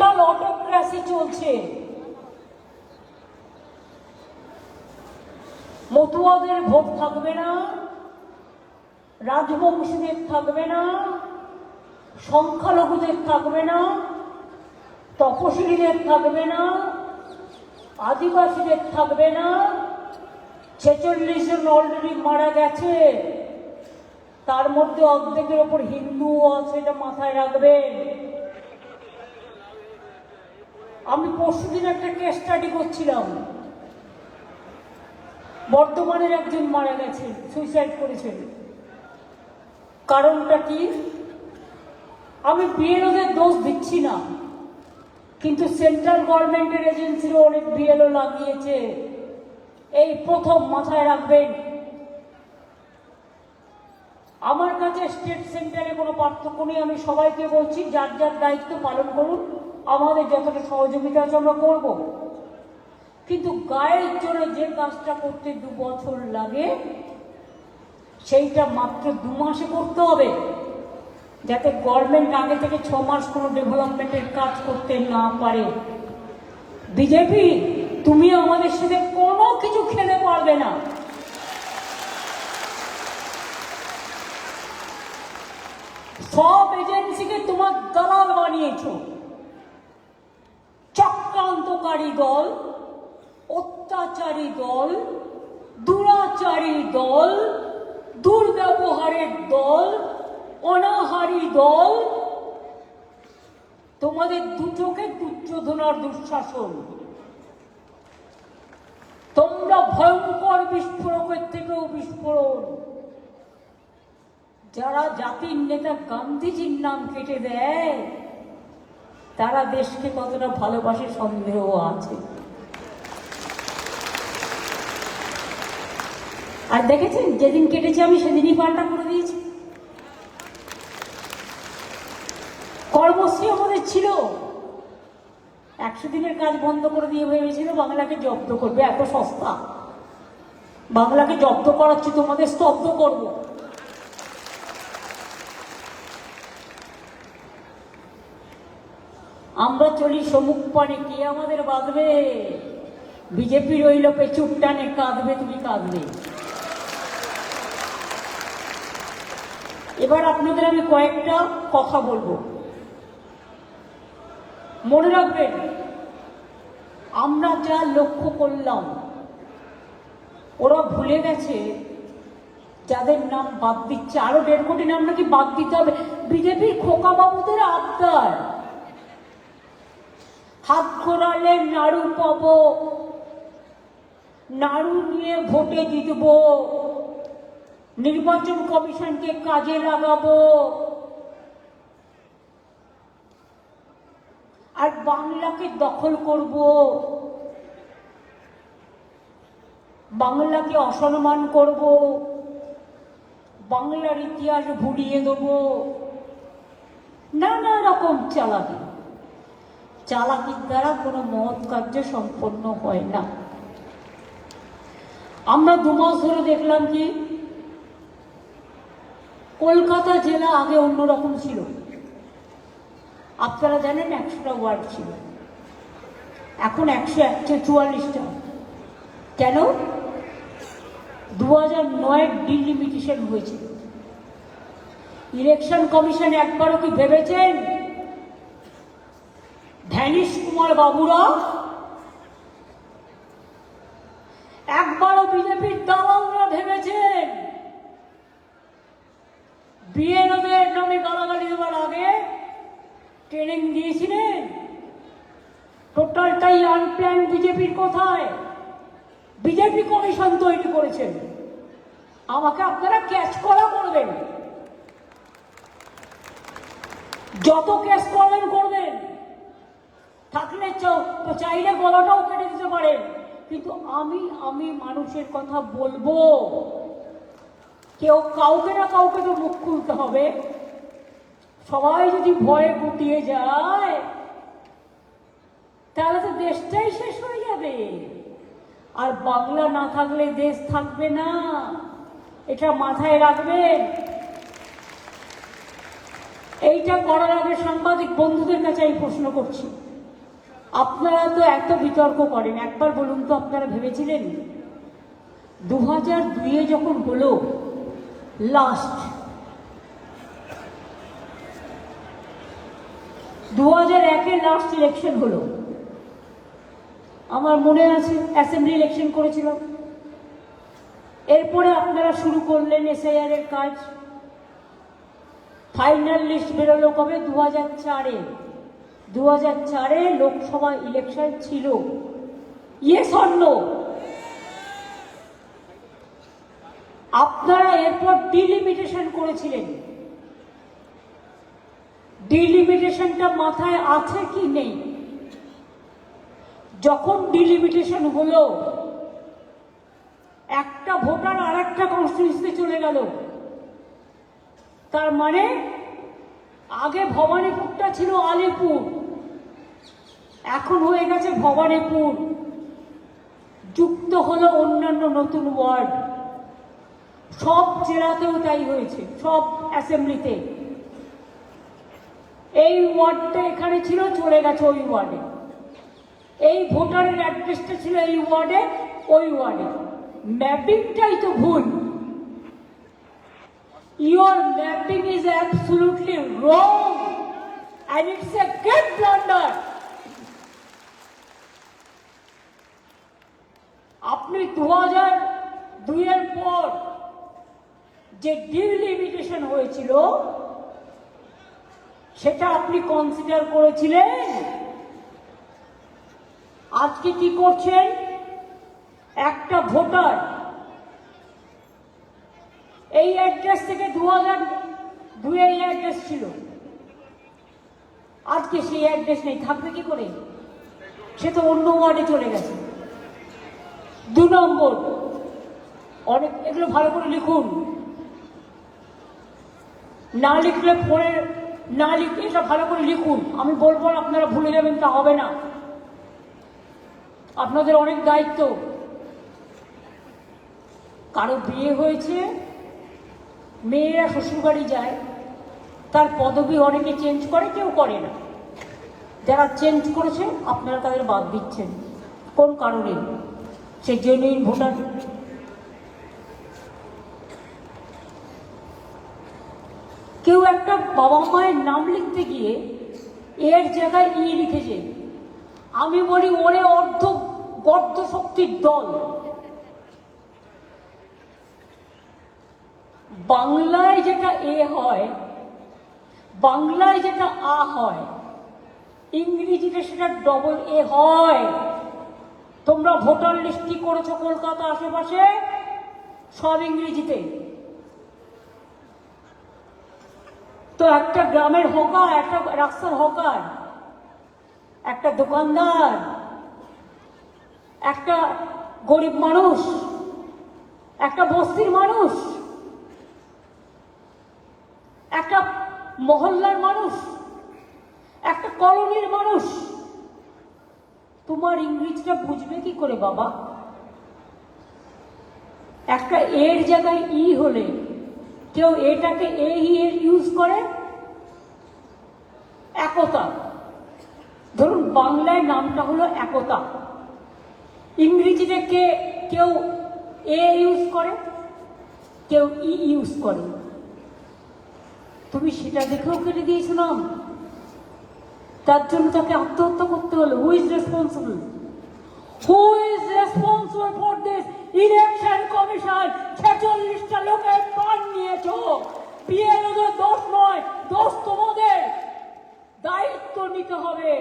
Total autocracy চলছে। মতুয়াদের vote থাকবে না, রাজবংশীদের থাকবে না, সংখ্যালঘুদের থাকবে না, তপশিলীদের থাকবে না, আদিবাসীদের থাকবে না। 46 জন অলরেডি মারা গেছে, তার মধ্যে অর্ধেকের ওপর হিন্দুও আছে, এটা মাথায় রাখবেন। আমি পরশুদিন একটা কেস স্টাডি করছিলাম, বর্ধমানের একজন মারা গেছেন, সুইসাইড করেছেন। কারণটা কি? আমি বিএলওদের দোষ দিচ্ছি না, কিন্তু সেন্ট্রাল গভর্নমেন্টের এজেন্সিরও অনেক বিএলও লাগিয়েছে। এই প্রথম মাথায় রাখবেন। আমার কাছে স্টেট সেন্টারে কোনো পার্থক্য নেই। আমি সবাইকে বলছি, যার যার দায়িত্ব পালন করুন, আমাদের যতটা সহযোগিতা আছে আমরা করব। কিন্তু গায়ের জন্য যে কাজটা করতে 2 বছর লাগে, সেইটা মাত্র 2 মাসে করতে হবে, যাতে গভর্নমেন্ট আগে থেকে 6 মাস কোনো ডেভেলপমেন্টের কাজ করতে না পারে। বিজেপি, তুমি আমাদের সাথে কোনো কিছু খেলে পারবে না। সব এজেন্সিকে তোমার দালাল বানিয়েছ। চক্রান্তকারী দল, অত্যাচারী দল, দুরাচারী দল, দুর্ব্যবহারের দল, অনাহারী দল। তোমাদের দুটোকে দুর্যোধনার দুঃশাসন। তোমরা ভয়ঙ্কর বিস্ফোরকের থেকেও বিস্ফোরণ। যারা জাতির নেতা গান্ধীজির নাম কেটে দেয়, তারা দেশকে কতটা ভালোবাসে সন্দেহ আছে। আর দেখেছেন, যেদিন কেটেছে আমি সেদিনই পাল্টা করে দিয়েছি। কর্মশ্রী আমাদের ছিল, 100 দিনের কাজ বন্ধ করে দিয়ে ভেবেছিল বাংলাকে জব্দ করবে। এত সস্তা, বাংলাকে জব্দ করাচ্ছি, তোমাদের স্তব্ধ করব। আমরা চলি সমুখ পানে, কে আমাদের বাঁধবে? বিজেপি রইল পেছুর টানে, কাঁদবে তুমি কাঁদবে। এবার আপনাদের আমি কয়েকটা কথা বলবো, মনে রাখবেন। আমরা যা লক্ষ্য করলাম, ওরা ভুলে গেছে যাদের নাম বাদ দিচ্ছে, আরো 1.5 কোটি নাম নাকি বাদ দিতে হবে। বিজেপির খোকা বাবুদের আবদার, হাত ঘোরালে নাড়ু পাবো, নাড়ু নিয়ে ভোটে জিতবো, নির্বাচন কমিশনকে কাজে লাগাবো, আর বাংলাকে দখল করব, বাংলাকে অসম্মান করব, বাংলার ইতিহাস ভুলিয়ে দেব। নানা রকম চালাকি। চালাকির দ্বারা কোনো মহৎ কার্য সম্পন্ন হয় না। আমরা 2 মাস ধরে দেখলাম কি, কলকাতা জেলা আগে অন্যরকম ছিল। আপনারা জানেন 100টা ওয়ার্ড ছিল, এখন 144টা। কেন? 2009 ডিলিমিটেশন হয়েছে। ইলেকশন কমিশন একবারও কি ভেবেছেন ধ্যানীশ কুমার বাবুরা, একবারও বিজেপির দালালরা ভেবেছেন বিএলওদের নামে গালাগালি দেওয়ার আগে ট্রেনিং দিয়েছিলেন? টোটালটাই আনপ্ল্যান। বিজেপির কোথায়? বিজেপি কমিশন তৈরি করেছেন। আমাকে আপনারা ক্যাচ করা করবেন, যত ক্যাচ করবেন করবেন, থাকলে চাইলে গলাটাও কেটে দিতে পারেন, কিন্তু আমি মানুষের কথা বলবো। কেউ কাউকে না কাউকে তো মুখ খুলতে হবে। সবাই যদি ভয়ে গুটিয়ে যায়, তাহলে তো দেশটাই শেষ হয়ে যাবে। আর বাংলা না থাকলে দেশ থাকবে না, এটা মাথায় রাখবেন। এইটা করার আগে সাংবাদিক বন্ধুদের কাছে আমি প্রশ্ন করছি, আপনারা তো এত বিতর্ক করেন, একবার বলুন তো আপনারা ভেবেছিলেন 2002-এ যখন হলো লাস্ট, 2001-এ লাস্ট ইলেকশন হলো, আমার মনে আছে অ্যাসেম্বলি ইলেকশন করেছিল, এরপরে আপনারা শুরু করলেন এসআইআর এর কাজ। ফাইনাল লিস্ট বেরোলো কবে? 2004-এ। 2004-এ লোকসভা ইলেকশন ছিল। Yes or no? আপনারা এরপর ডিলিমিটেশন করেছিলেন। ডিলিমিটেশনটা মাথায় আছে কি নেই? যখন ডিলিমিটেশন হলো, একটা ভোটার আর একটা কনস্টিটিউয়েন্সিতে চলে গেল। তার মানে আগে ভবানীপুরটা ছিল আলিপুর, এখন হয়ে গেছে ভবানীপুর, যুক্ত হলো অন্যান্য নতুন ওয়ার্ড। সব জেলাতেও তাই হয়েছে, সব অ্যাসেম্বলিতে। এই ওয়ার্ডটা এখানে ছিল, চলে গেছে ওই ওয়ার্ডে। এই ভোটারের অ্যাড্রেসটা ছিল এই ওয়ার্ডে, ওই ওয়ার্ডে। ম্যাপিংটাই তো ভুল। Your mapping is absolutely wrong and it's a great blunder. আপনি 2002-এর পর যে ডিলিমিটেশন হয়েছিল সেটা আপনি কনসিডার করেছিলেন। আজকে কি করছেন? একটা ভোটার এই অ্যাড্রেস থেকে 2002-এ এই অ্যাড্রেস ছিল, আজকে সেই অ্যাড্রেস নেই, থাকবে কি করে? সে তো অন্য ওয়ার্ডে চলে গেছে। 2 নম্বর, অনেক এগুলো ভালো করে লিখুন, না লিখলে পরে না লিখলে সব ভালো করে লিখুন। আমি বলবো আপনারা ভুলে যাবেন, তা হবে না। আপনাদের অনেক দায়িত্ব। কারো বিয়ে হয়েছে, মেয়েরা শ্বশুরবাড়ি যায়, তার পদবি অনেকে চেঞ্জ করে, কেউ করে না। যারা চেঞ্জ করেছে আপনারা তাদের বাদ দিচ্ছেন। কোন কারণে? সে জেনুইন ভোটার। কেউ একটা বাবা মায়ের নাম লিখতে গিয়ে এর জায়গায় ই লিখেছে। আমি বলি ওরে অর্ধ গর্দ শক্তির দল। বাংলায় যেটা এ হয়, বাংলায় যেটা আ হয়, ইংরেজিতে সেটা ডবল এ হয়। তোমরা ভোটার লিস্ট কি করেছো কলকাতা আশেপাশে? সব ইংরেজিতে। তো একটা গ্রামের হকার, একটা রাস্তার হকার, একটা দোকানদার, একটা গরিব মানুষ, একটা বস্তির মানুষ, একটা মহল্লার মানুষ, একটা কলোনির মানুষ, তোমার ইংরেজিটা বুঝবে কি করে বাবা? একটা এর জায়গায় ই হলে কেউ এটাকে এ ইউজ করে। একতা, ধরুন বাংলায় নামটা হলো একতা, ইংরেজিতে কেউ এ ইউজ করে, কেউ ই ইউজ করে। তুমি সেটা দেখেও কেটে দিয়েছো নাম, তার জন্য তাকে আত্মহত্যা করতে হলো। Who is responsible? Who is responsible for this? Election commission. 46টা লোকের প্রাণ নিয়েছো, বিএলওদের দোষ নয়, দোষ তোমাদের। দায়িত্ব নিতে হবে।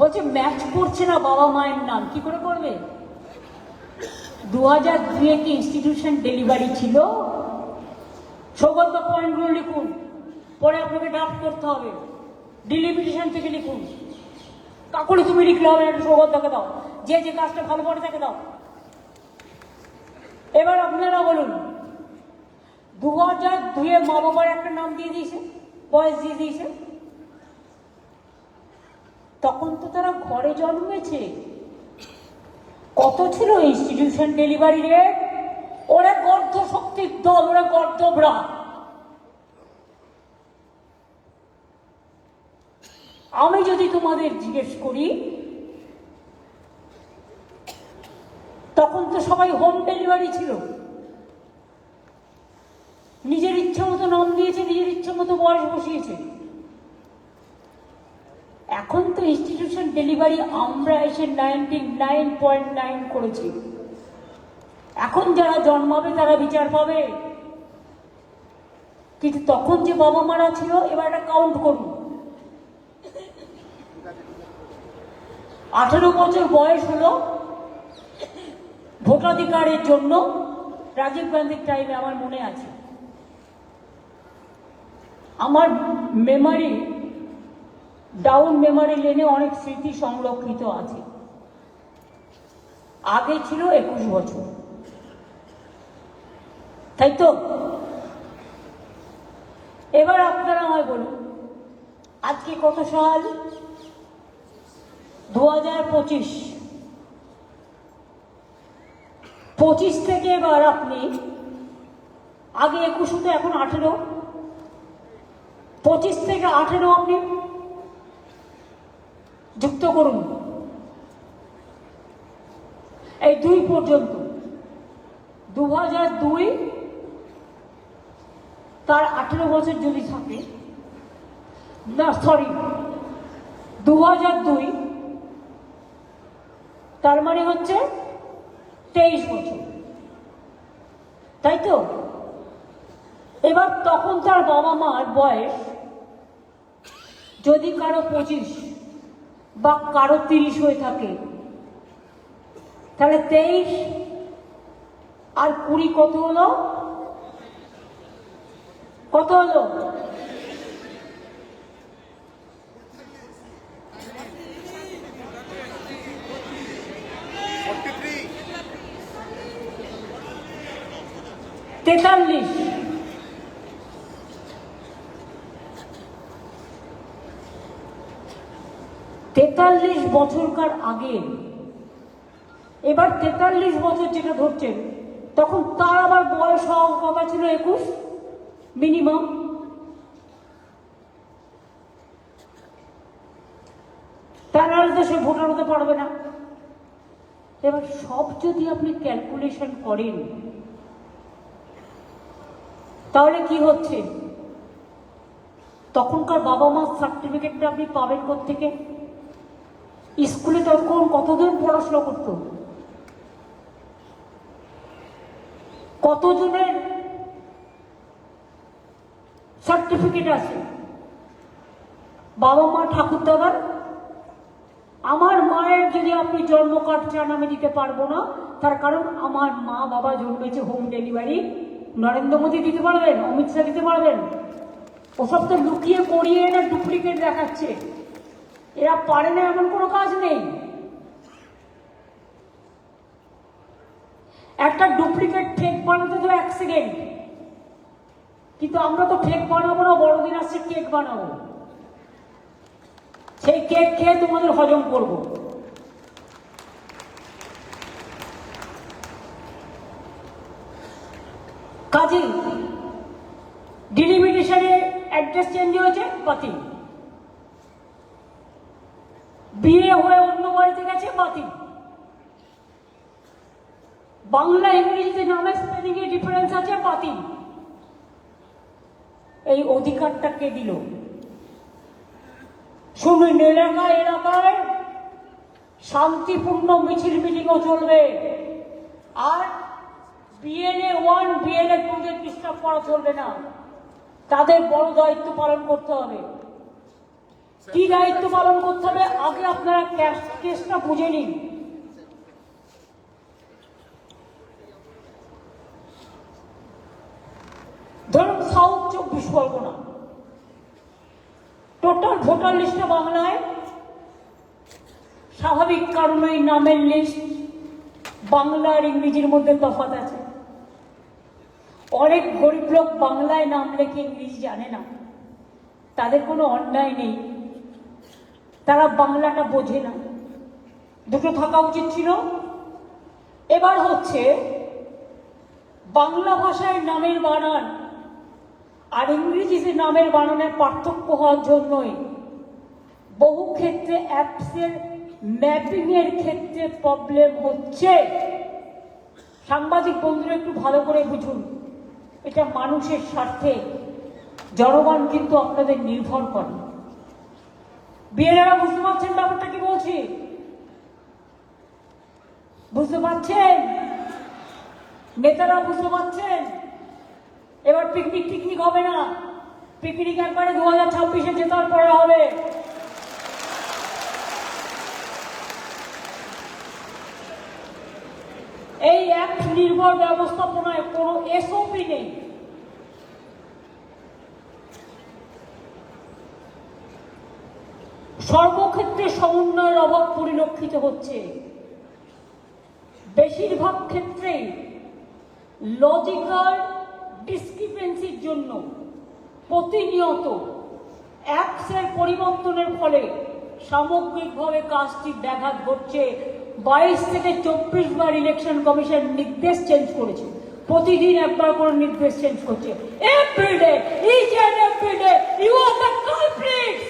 বলছে ম্যাচ করছে না বাবা মায়ের নাম, কি করে করবে? 2002-এ কি ইনস্টিটিউশন ডেলিভারি ছিল? সৌগত পয়েন্টগুলো লিখুন, পরে আপনাকে ড্রাফট করতে হবে। ডিলিমিটেশন থেকে লিখুন। কাকুরে তুমি লিখলে হবে না, সৌগতকে দাও, যে যে কাজটা ভালো করে তাকে দাও। এবার আপনারা বলুন, 2002-এ মা বাবার একটা নাম দিয়ে দিয়েছে, বয়স দিয়ে দিয়েছে। তখন তো তারা ঘরে জন্মেছে, কত ছিল ইনস্টিটিউশন ডেলিভারি রেট? ওরা গর্ধ শক্তির দল, ওরা গর্ধবরা। আমি যদি তোমাদের জিজ্ঞেস করি, তখন তো সবাই হোম ডেলিভারি ছিল, নিজের ইচ্ছা মতো নাম দিয়েছে, নিজের ইচ্ছা মতো বয়স বসিয়েছে। এখন তো ইনস্টিটিউশন ডেলিভারি আমরা এসে 99.9 করেছি। এখন যারা জন্মাবে তারা বিচার পাবে, কিন্তু তখন যে বাবা মারা ছিল, এবার একটা কাউন্ট করুন। 18 বছর বয়স হলো ভোটাধিকারের জন্য। রাজীব গান্ধীর টাইমে আমার মনে আছে, আমার মেমারি ডাউন মেমারি লেনে অনেক স্মৃতি সংরক্ষিত আছে। আগে ছিল 21 বছর, তাই তো? এবার আপনারা আমায় বলুন, আজকে কত সাল? 2025। 25 থেকে এবার আপনি, আগে 21 হতো, এখন 18, 25 থেকে 18 আপনি যুক্ত করুন, এই 2 পর্যন্ত। 2002 তার 18 বছর যদি থাকে, না সরি, 2002 তার মানে হচ্ছে 23 বছর, তাই তো? এবার তখন তার বাবা মার বয়স যদি কারো 25 বা কারো 30 হয়ে থাকে, তাহলে 23 আর 20 কত হলো? কত হলো? 43। 43 বছরকার আগে, এবার 43 বছর যেটা ধরছেন, তখন তার আবার বয়স হওয়ার কথা ছিল 21 মিনিমাম। তার তো সে ভোটার হতে পারবে না। এবার সব যদি আপনি ক্যালকুলেশন করেন, তাহলে কি হচ্ছে? তখনকার বাবা মার সার্টিফিকেটটা আপনি পাবেন কোত্থেকে? স্কুলে তখন কতজন পড়াশোনা করত? কতজনের সার্টিফিকেট আছে? বাবা মা ঠাকুর দাদার। আমার মায়ের যদি আপনি জন্ম কার্ড চান, আমি দিতে পারবো না, তার কারণ আমার মা বাবা জন্মেছে হোম ডেলিভারি। নরেন্দ্র মোদী দিতে পারবেন, অমিত শাহ দিতে পারবেন? ওসব তো লুকিয়ে করিয়ে না ডুপ্লিকেট দেখাচ্ছে। এরা পারে না এমন কোনো কাজ নেই। একটা ডুপ্লিকেট ফেক বানাতে তো 1 সেকেন্ড, কিন্তু আমরা তো ফেক বানাবো না, বড়দিন আসছে কেক বানাবো, সেই কেক খেয়ে তোমাদের হজম করবো। কাজে ডিলিমিটেশনে অ্যাড্রেস চেঞ্জ হয়েছে, বাতিল। বিয়ে হয়ে অন্য বাড়িতে গেছে, বাতিল। বাংলা ইংরেজিতে নামে স্পেলিং এ ডিফারেন্স আছে, বাতিল। এই অধিকারটা কে দিল? শুনুন, এলাকায় এলাকায় শান্তিপূর্ণ মিছিল মিটিংও চলবে, আর বিএলএ 1 বিএলএ 2 দের ডিস্টার্ব করা চলবে না। তাদের বড় দায়িত্ব পালন করতে হবে। কি দায়িত্ব পালন করতে হবে? আগে আপনারা কেসটা বুঝে নিন। ধরুন সাউথ 24 পরগনা, টোটাল ভোটার লিস্টে বাংলায়, স্বাভাবিক কারণে নামের লিস্ট বাংলা আর ইংরেজির মধ্যে তফাৎ আছে। অনেক গরিব লোক বাংলায় নাম লেখে ইংরেজি জানে না, তাদের কোনো অন্যায় নেই, তারা বাংলাটা বোঝে না। দুটো থাকা উচিত ছিল, এবার হচ্ছে বাংলা ভাষায় নামের বানান আর ইংরেজিতে নামের বানানের পার্থক্য হওয়ার জন্যই বহু ক্ষেত্রে অ্যাপসের ম্যাপিং এর ক্ষেত্রে প্রবলেম হচ্ছে। সাংবাদিক বন্ধুরা একটু ভালো করে বুঝুন, এটা মানুষের স্বার্থে, জনগণ কিন্তু আপনাদের নির্ভর করে। বিএলএরা বুঝতে পারছেন ব্যাপারটা কি বলছি? বুঝতে পারছেন? নেতারা বুঝতে পারছেন? এবার পিকনিক হবে না, পিকনিক একবারে 2026-এ জেতার পরে হবে। এই অ্যাপ নির্ভর ব্যবস্থাপনায় কোনো এসওপি নেই। সর্বক্ষেত্রে সমন্বয়ের অভাব পরিলক্ষিত হচ্ছে। বেশিরভাগ ক্ষেত্রেই লজিক্যাল ডিসক্রিপেন্সির জন্য প্রতিনিয়ত অ্যাপসের পরিবর্তনের ফলে সামগ্রিকভাবে কাজটি ব্যাঘাত ঘটছে। 22 থেকে 24 বার ইলেকশন কমিশন নির্দেশ চেঞ্জ করেছে, প্রতিদিন একবার করে নির্দেশ চেঞ্জ করছে। Every day, each and every day you are the culprits.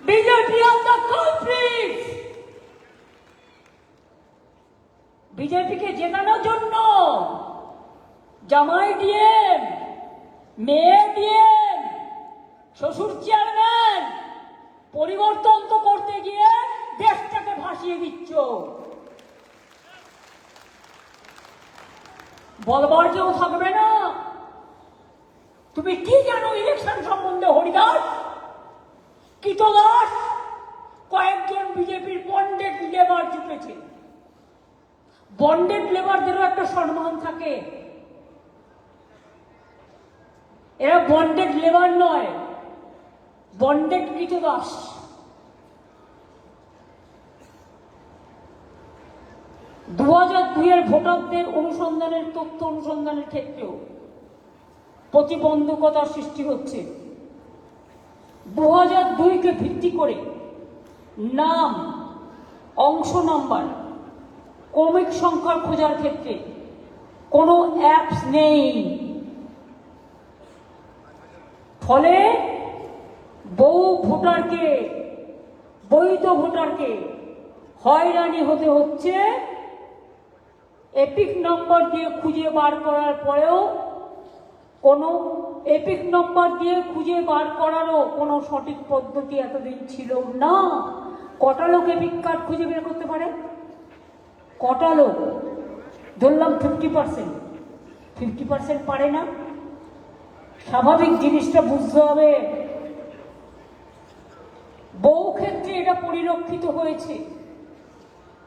BJP are the culprits. বিজেপিকে জেতানোর জন্য জামাই ডিএম, মেয়ে ডিএম, শ্বশুর চেয়ারম্যান পরিবর্তন তো করতে গিয়ে দেশটাকে ভাসিয়ে দিচ্ছ। বলবার কেউ থাকবে না। তুমি কি জানো ইলেকশন সম্বন্ধে হরিদাস, কীতদাস? কয়েকজন বিজেপির বন্ডেড লেবার জুটেছে। বন্ডেড লেবারদেরও একটা সম্মান থাকে। এরা বন্ডেড লেবার নয়, বন্ডেড কৃতদাস। দু 2002-এর ভোটারদের অনুসন্ধানের তথ্য অনুসন্ধানের ক্ষেত্রেও প্রতিবন্ধকতার সৃষ্টি হচ্ছে। 2002-কে ভিত্তি করে নাম, অংশ নাম্বার, ক্রমিক সংখ্যা খোঁজার ক্ষেত্রে কোনো অ্যাপস নেই। ফলে বহু ভোটারকে, বৈধ ভোটারকে হয়রানি হতে হচ্ছে। এপিক নম্বর দিয়ে খুঁজে বার করার পরেও কোনো এপিক নম্বর দিয়ে খুঁজে বার করারও কোনো সঠিক পদ্ধতি এতদিন ছিল না। কটা লোক এপিক কার্ড খুঁজে বের করতে পারে? কটা লোক? ধরলাম 50% পারে না। স্বাভাবিক জিনিসটা বুঝতে হবে। বহু ক্ষেত্রে এটা পরিলক্ষিত হয়েছে।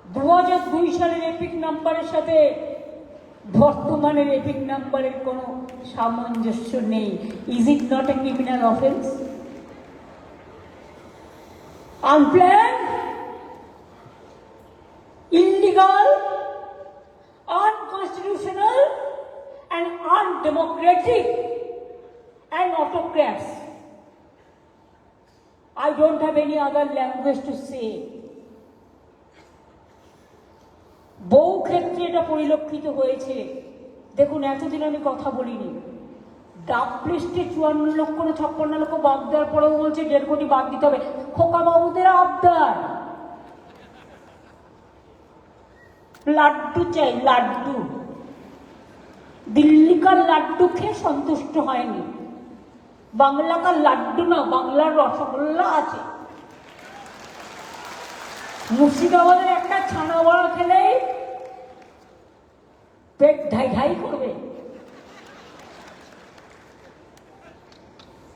2002 সালের এপিক নাম্বারের সাথে বর্তমানের এপিক নাম্বারের কোনো সামঞ্জস্য নেই। Is it not a criminal offence? Unplanned, illegal, unconstitutional and undemocratic and autocrats. I don't have any other language to say. বহু ক্ষেত্রে এটা পরিলক্ষিত হয়েছে। দেখুন, এতদিন আমি কথা বলিনি, ডাক লিস্টে 54 লক্ষ না 56 লক্ষ বাদ দেওয়ার পরেও বলছে 1.5 কোটি বাদ দিতে হবে। খোকা বাবুদের আবদার, লাড্ডু চাই, লাড্ডু। দিল্লি কা লাড্ডু খেয়ে সন্তুষ্ট হয়নি। বাংলা কা লাড্ডু না, বাংলার রসগোল্লা আছে। মুর্শিদাবাদের একটা ছানা বড়া খেলেই পেট ঢাই ঢাই করবে।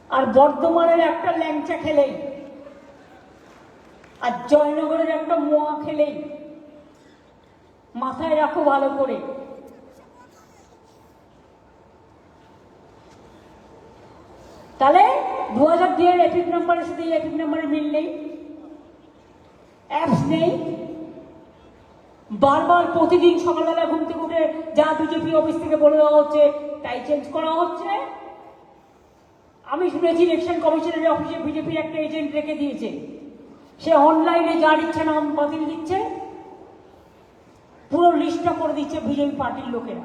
আর বর্ধমানের একটা ল্যাংচা খেলেই, আর জয়নগরের একটা মোয়া খেলেই, মাথায় রাখো ভালো করে। তাহলে 2002-এর এপিক নাম্বারের সাথে এই এপিক নাম্বারের মিল নেই, অ্যাপস নেই। বারবার প্রতিদিন সকালবেলা ঘুম থেকে উঠে যা বিজেপি অফিস থেকে বলে দেওয়া হচ্ছে তাই চেঞ্জ করা হচ্ছে। আমি শুনেছি ইলেকশন কমিশনের অফিসে বিজেপির একটা এজেন্ট রেখে দিয়েছে, সে অনলাইনে যার ইচ্ছে নাম বাতিল দিচ্ছে। পুরো লিস্টটা করে দিচ্ছে বিজেপি পার্টির লোকেরা।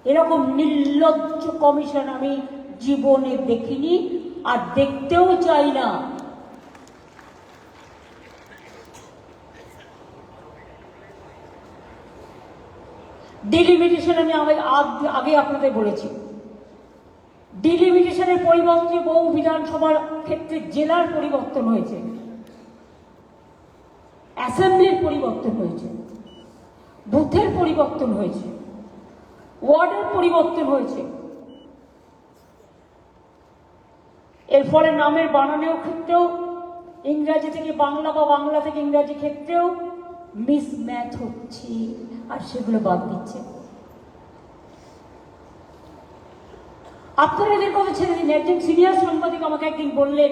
এরকম নির্লজ্জ কমিশন আমি জীবনে দেখিনি, আর দেখতেও চাই না। ডিলিমিটেশন আমি আগে আপনাদের বলেছি, ডিলিমিটেশনের পরিবর্তে বহু বিধানসভার ক্ষেত্রে জেলার পরিবর্তন হয়েছে, অ্যাসেম্বলির পরিবর্তন হয়েছে, বুথের পরিবর্তন হয়েছে, ওয়ার্ডের পরিবর্তন হয়েছে। এর ফলে নামের বানানোর ক্ষেত্রেও ইংরাজি থেকে বাংলা বা বাংলা থেকে ইংরাজি ক্ষেত্রেও মিসম্যাচ হচ্ছে, আর সেগুলো বাদ দিচ্ছে। আপনারা এদের কথা ছেড়ে দিন। একজন সিনিয়র সাংবাদিক আমাকে একদিন বললেন,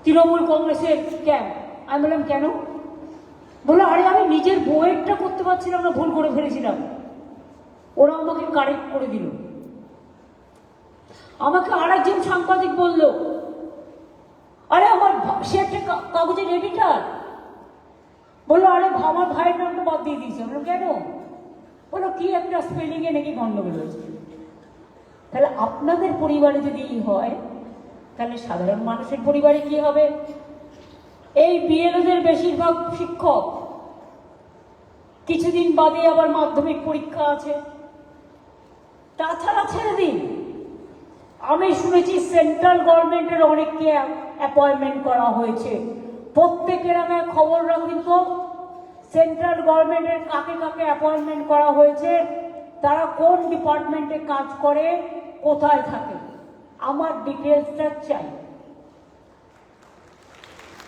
তৃণমূল কংগ্রেসের ক্যাম্প। আমি বললাম কেন? বললো আরে আমি নিজের বইয়েরটা করতে পারছিলাম না, ভুল করে ফেলেছিলাম, ওরা আমাকে কারেক্ট করে দিল। আমাকে আর একজন সাংবাদিক বলল, আরে আমার সে একটা কাগজের এডিটার, বললো আরে আমার ভাইয়ের নামটা বাদ দিয়ে দিয়েছে। আমরা কেন? বলো কি একটা স্পেলিং এ নাকি গন্ডগোল হয়েছে। তাহলে আপনাদের পরিবারে যদি হয়, তাহলে সাধারণ মানুষের পরিবারে কি হবে? এই বিএলওদের বেশিরভাগ শিক্ষক, কিছুদিন বাদে আবার মাধ্যমিক পরীক্ষা আছে, তাছাড়া ছেড়ে দিন। আমি শুনেছি সেন্ট্রাল গভর্নমেন্টের অনেককে অ্যাপয়েন্টমেন্ট করা হয়েছে। প্রত্যেকের আমি খবর রাখুন তো, সেন্ট্রাল গভর্নমেন্টের কাকে কাকে অ্যাপয়েন্টমেন্ট করা হয়েছে, তারা কোন ডিপার্টমেন্টে কাজ করে, কোথায় থাকে, আমার ডিটেলসটা চাই।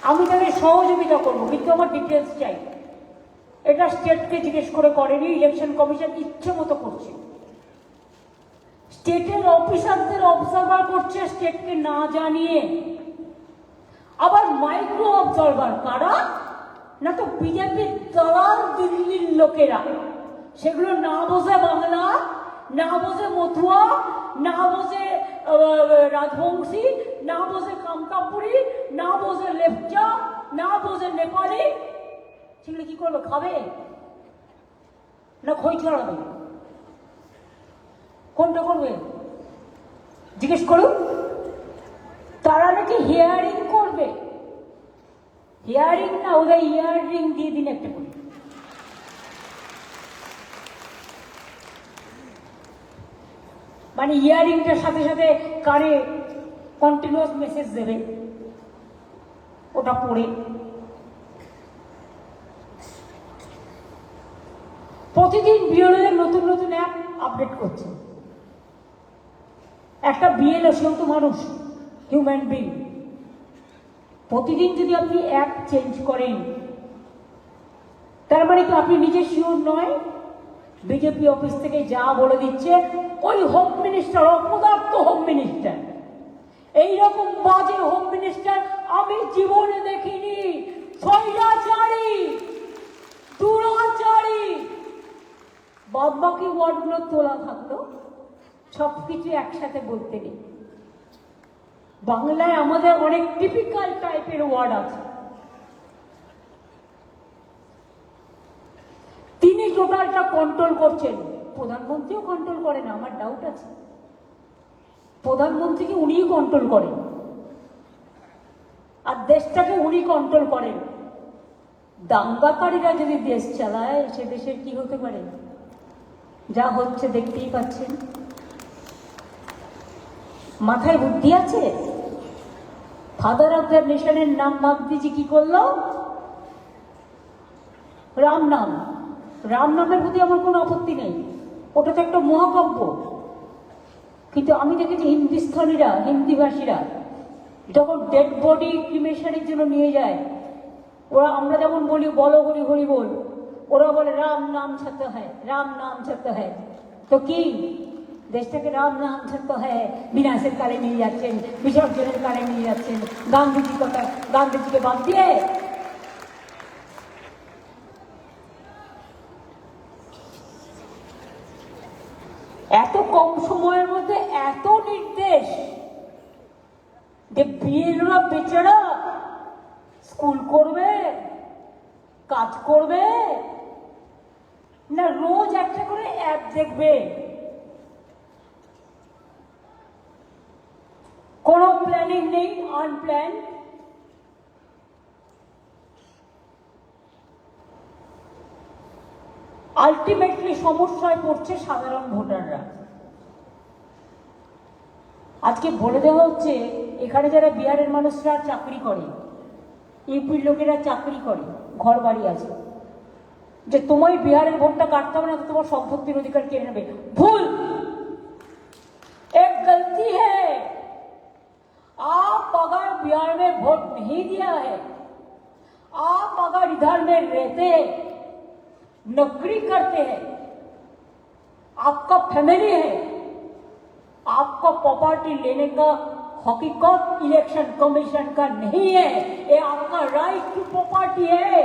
আমি তাদের সহযোগিতা করবো, কিন্তু আমার ডিটেলস চাই। এটা স্টেটকে জিজ্ঞেস করে করেনি, ইলেকশন কমিশন ইচ্ছে মতো করছে। স্টেটের অফিসারদের অবজারভার করছে স্টেটকে না জানিয়ে। আবার মাইক্রো অবজারভার কারা? না তো বিজেপির দালাল দিল্লির লোকেরা। সেগুলো না বোঝে বাংলা, না বোঝে মথুয়া, না বোঝে রাজবংশী, না বোঝে কামতাপুরি, না বোঝে লেপচা, না বোঝে নেপালি। সেগুলো কি করবে? খাবে না খই ছড়াবে? কোনটা করবে জিজ্ঞেস করুন। তারা নাকি হিয়ারিং করবে। হিয়ারিং না, ওদের ইয়ারিং দিয়ে দিন একটা করে। মানে ইয়ারিংটার সাথে সাথে কানে কন্টিনিউয়াস মেসেজ দেবে, ওটা পড়ে। প্রতিদিন বিএলওদের নতুন নতুন অ্যাপ আপডেট করছে। একটা বিএলও সেও তো মানুষ, হিউম্যান বিং। প্রতিদিন যদি আপনি অ্যাপ চেঞ্জ করেন, তার মানে কি আপনি নিজে শিওর নয়? বিজেপি অফিস থেকে যা বলে দিচ্ছে, ওই হোম মিনিস্টার, অপদার্থ হোম মিনিস্টার, এইরকম বাজে হোম মিনিস্টার আমি জীবনে দেখিনি। স্বৈরাচারী, দুরাচারী। বাদবাকি ওয়ার্ডগুলো তোলা থাকলো, সবকিছু একসাথে বলতে নেই। বাংলায় আমাদের অনেক টিপিক্যাল টাইপের ওয়ার্ড আছে। তিনি টোটালটা কন্ট্রোল করছেন, প্রধানমন্ত্রীও কন্ট্রোল করে না, আমার ডাউট আছে। প্রধানমন্ত্রীকে উনিই কন্ট্রোল করেন, আর দেশটাকে উনি কন্ট্রোল করেন। দাঙ্গাকারীরা যদি দেশ চালায়, সে দেশের কি হতে পারে? যা হচ্ছে দেখতেই পাচ্ছেন। মাথায় বুদ্ধি আছে? ফাদার অফ দ্য নেশনের নাম বাগদিজি কি করলো? রাম নাম। রাম নামের প্রতি আমার কোনো আপত্তি নেই, ওটা তো একটা মহাকাব্য। কিন্তু আমি দেখেছি হিন্দুস্থানীরা, হিন্দিভাষীরা যখন ডেড বডি ক্রিমেশনের জন্য নিয়ে যায়, ওরা, আমরা যেমন বলি বলো হরি হরি বল, ওরা বলে রাম নাম ছাড়তে হয়, রাম নাম ছাড়তে হয়। তো কি দেশটাকে রাম নাম ছাড়তে হয়? বিনাশের কালে নিয়ে যাচ্ছেন, বিসর্জনের কালে নিয়ে যাচ্ছেন, গান্ধীজির কথা, গান্ধীজিকে বাদ দিয়ে। এত কম সময়ের মধ্যে এত নির্দেশ, যে বিএলওরা বেচারা স্কুল করবে, কাজ করবে, না রোজ একটা করে অ্যাপ দেখবে? কোনো প্ল্যানিং নেই, আনপ্ল্যান। আলটিমেটলি সমস্যায় পড়ছে সাধারণ ভোটাররা। আজকে বলে দেওয়া হচ্ছে এখানে যারা বিহারের মানুষরা চাকরি করে, ইউপির লোকেরা চাকরি করে, ঘর বাড়ি আছে, যে তোমায় বিহারের ভোটটা কাটতে হবে না, তো তোমার সম্পত্তির অধিকার কেড়ে নেবে। ভুল, एक गलती है। आप अगर बिहार में वोट नहीं दिया है, आप अगर इधर में रहते हैं, नौकरी करते हैं, आपका फैमिली है, आपको प्रॉपर्टी लेने का हकीकत इलेक्शन कमीशन का नहीं है। ये आपका राइट टू प्रॉपर्टी है,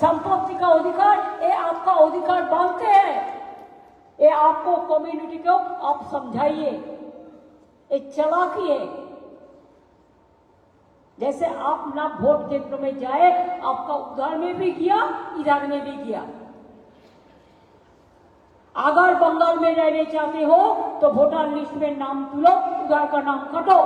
संपत्ति का अधिकार, ये आपका अधिकार मानते हैं। ये आपको कम्युनिटी को आप समझाइए, ये चालाकी है। जैसे आप ना वोट केंद्र में जाए, आपका उधर में भी किया, इधर में भी किया। अगर बंगाल में रहने चाहते हो तो वोटर लिस्ट में नाम तुलो, उधर का नाम काटो।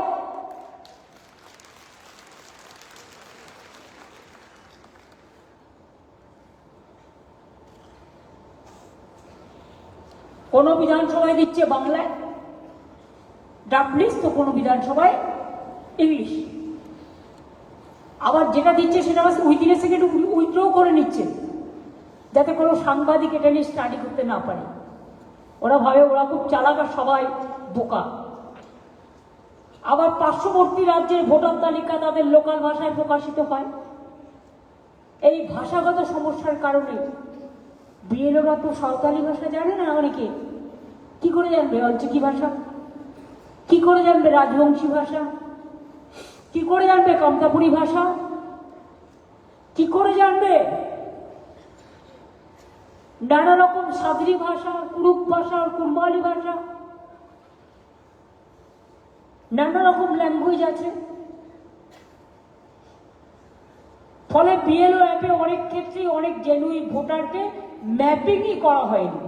কোনো বিধানসভায় দিচ্ছে বাংলায় ড্রাফট লিস্ট, তো কোনো বিধানসভায় ইংলিশ। আবার যেটা দিচ্ছে সেটা উইদিন এ সেকেন্ড উইথড্র করে নিচ্ছে, যাতে কোনো সাংবাদিক এটা নিয়ে স্টাডি করতে না পারে। ওরা ভাবে ওরা খুব চালাক আর সবাই বোকা। আবার পার্শ্ববর্তী রাজ্যের ভোটার তালিকা তাদের লোকাল ভাষায় প্রকাশিত হয়। এই ভাষাগত সমস্যার কারণে বিএলওরা তো সাঁওতালি ভাষা জানে না। অনেকে কি করে জানবে অলচিকি ভাষা, কি করে জানবে রাজবংশী ভাষা, কি করে জানবে কমতাপুরি ভাষা, কি করে জানবে নানা রকম সাদরি ভাষা, কুরুক ভাষা, কুরমালি ভাষা, নানা রকম ল্যাঙ্গুয়েজ আছে। ফলে বিএলও অ্যাপে অনেক ক্ষেত্রে অনেক জেনুইন ভোটারকে ম্যাপিংই করা হয়নি।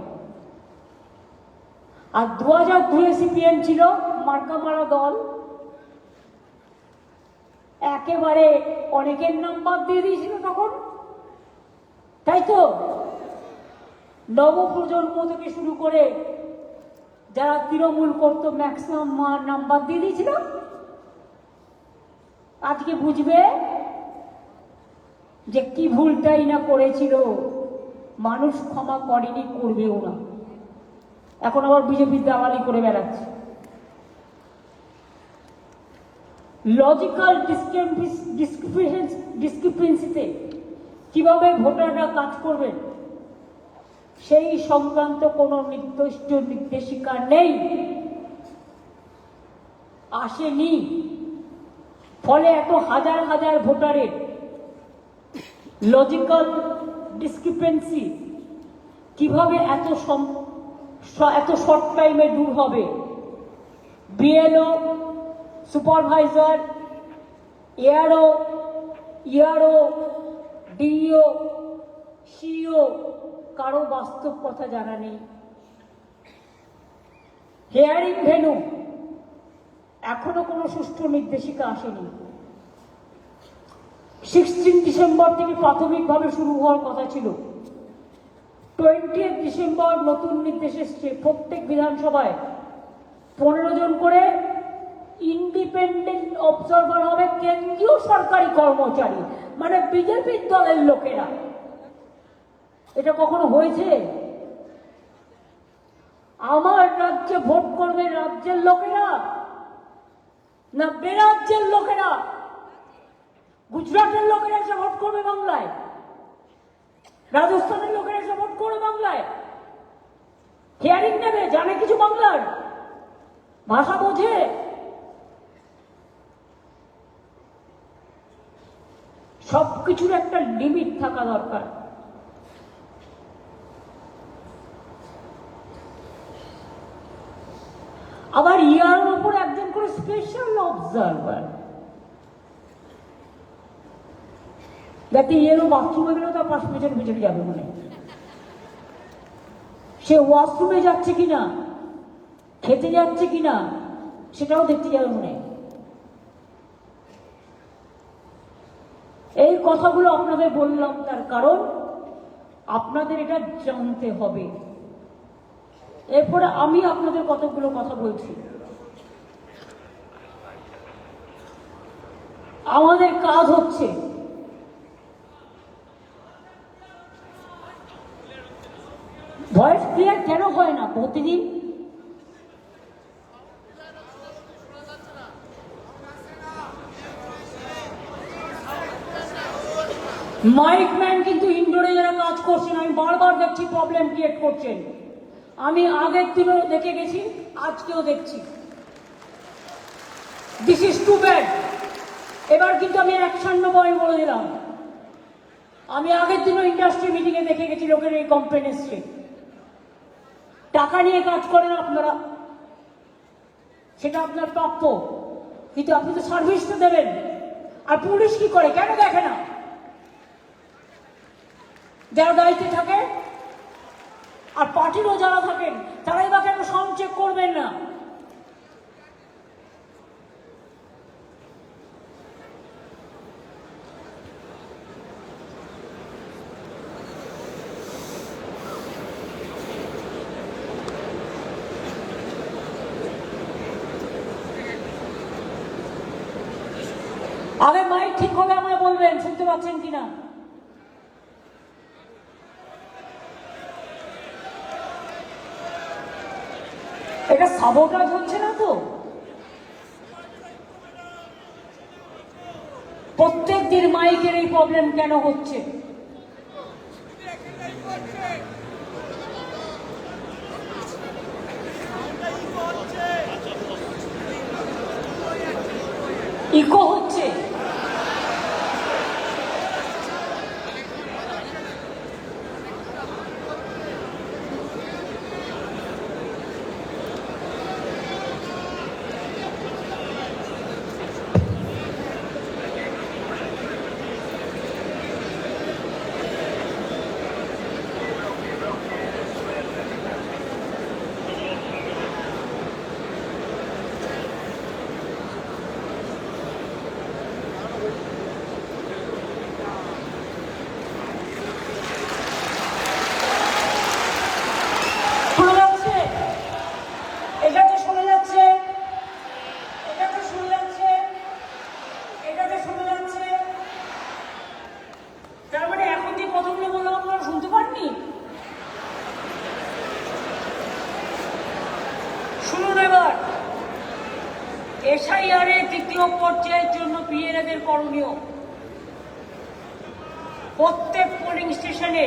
আর 2002 সিপিএম ছিল মার্কা মারা দল, একেবারে অনেকের নাম বাদ দিয়ে দিয়েছিল তখন, তাই তো? নবপ্রজন্ম থেকে শুরু করে যারা তৃণমূল করতো ম্যাক্সিমাম নাম বাদ দিয়ে দিয়েছিল। আজকে বুঝবে যে কি ভুলটাই না করেছিল, মানুষ ক্ষমা করেনি, করবেও না। এখন আবার বিজেপির দালালি করে বেড়াচ্ছে। লজিক্যাল ডিসক্রিপেন্সিতে কিভাবে ভোটাররা কাজ করবেন সেই সংক্রান্ত কোনো নির্দিষ্ট নির্দেশিকা নেই, আসেনি। ফলে এত হাজার হাজার ভোটারের লজিক্যাল ডিসক্রিপেন্সি কিভাবে এত শর্ট টাইমে দূর হবে? BLO, supervisor, ERO, DEO, CEO কারো বাস্তব কথা জানা নেই। হিয়ারিং ভেন্যু এখনো কোনো সুষ্ঠু নির্দেশিকা আসেনি। 16 ডিসেম্বর থেকে প্রাথমিকভাবে শুরু হওয়ার কথা ছিল। 20 ডিসেম্বর নতুন নির্দেশ এসছে, প্রত্যেক বিধানসভায় 15 জন করে ইন্ডিপেন্ডেন্ট অবজারভার হবে, কেন্দ্রীয় সরকারি কর্মচারী, মানে বিজেপির দলের লোকেরা। এটা কখনো হয়েছে? আমার রাজ্যে ভোট করবে রাজ্যের লোকেরা না বেরাজ্যের লোকেরা? গুজরাটের লোকেরা এসে ভোট করবে বাংলায়, রাজস্থানের লোকেরা এসে ভোট করবে বাংলায়। হিয়ারিং নেবে, জানে কিছু বাংলার ভাষা, বোঝে। সবকিছুর একটা লিমিট থাকা দরকার। আবার ইয়ার উপর একজন করে স্পেশাল অবজারভার। যাতে এলো বাথরুমে গেলেও তার 5 মিনিটের ভিতরে যাবে মনে, সে ওয়াশরুমে যাচ্ছে কিনা, খেতে যাচ্ছে কিনা সেটাও দেখতে যাবে মনে। এই কথাগুলো আপনাদের বললাম তার কারণ আপনাদের এটা জানতে হবে। এরপরে আমি আপনাদের কতগুলো কথা বলছি। আমাদের কাজ হচ্ছে ভয়েস ক্লিয়ার কেন হয় না প্রতিদিন? মাইক ম্যান কিন্তু ইনডোরে যারা কাজ করছেন আমি বারবার দেখছি প্রবলেম ক্রিয়েট করছেন। আমি আগের দিনও দেখে গেছি, আজকেও দেখছি। This is too bad. এবার কিন্তু আমি অ্যাকশন নেবো, আমি বলে দিলাম। আমি আগের দিনও ইন্ডাস্ট্রি মিটিংয়ে দেখে গেছি লোকের এই কমপ্লেন এসছে। টাকা নিয়ে কাজ করেন আপনারা, সেটা আপনার প্রাপ্য, কিন্তু আপনি তো সার্ভিস তো দেবেন। আর পুলিশ কি করে, কেন দেখে না? যারা দায়িত্বে থাকে আর পার্টিরও যারা থাকেন তারাই বা কেন সাউন্ড চেক করবেন না? আগে মাইক ঠিক হবে আমায় বলবেন, শুনতে পাচ্ছেন কিনা? এটা সাবোটাজ হচ্ছে না তো? প্রত্যেক দিন মাইকের এই প্রবলেম কেন হচ্ছে? ইকো হচ্ছে। এসআইআর এর দ্বিতীয় পর্যায়ের জন্য পিএলএদের করণীয় প্রত্যেক পোলিং স্টেশনে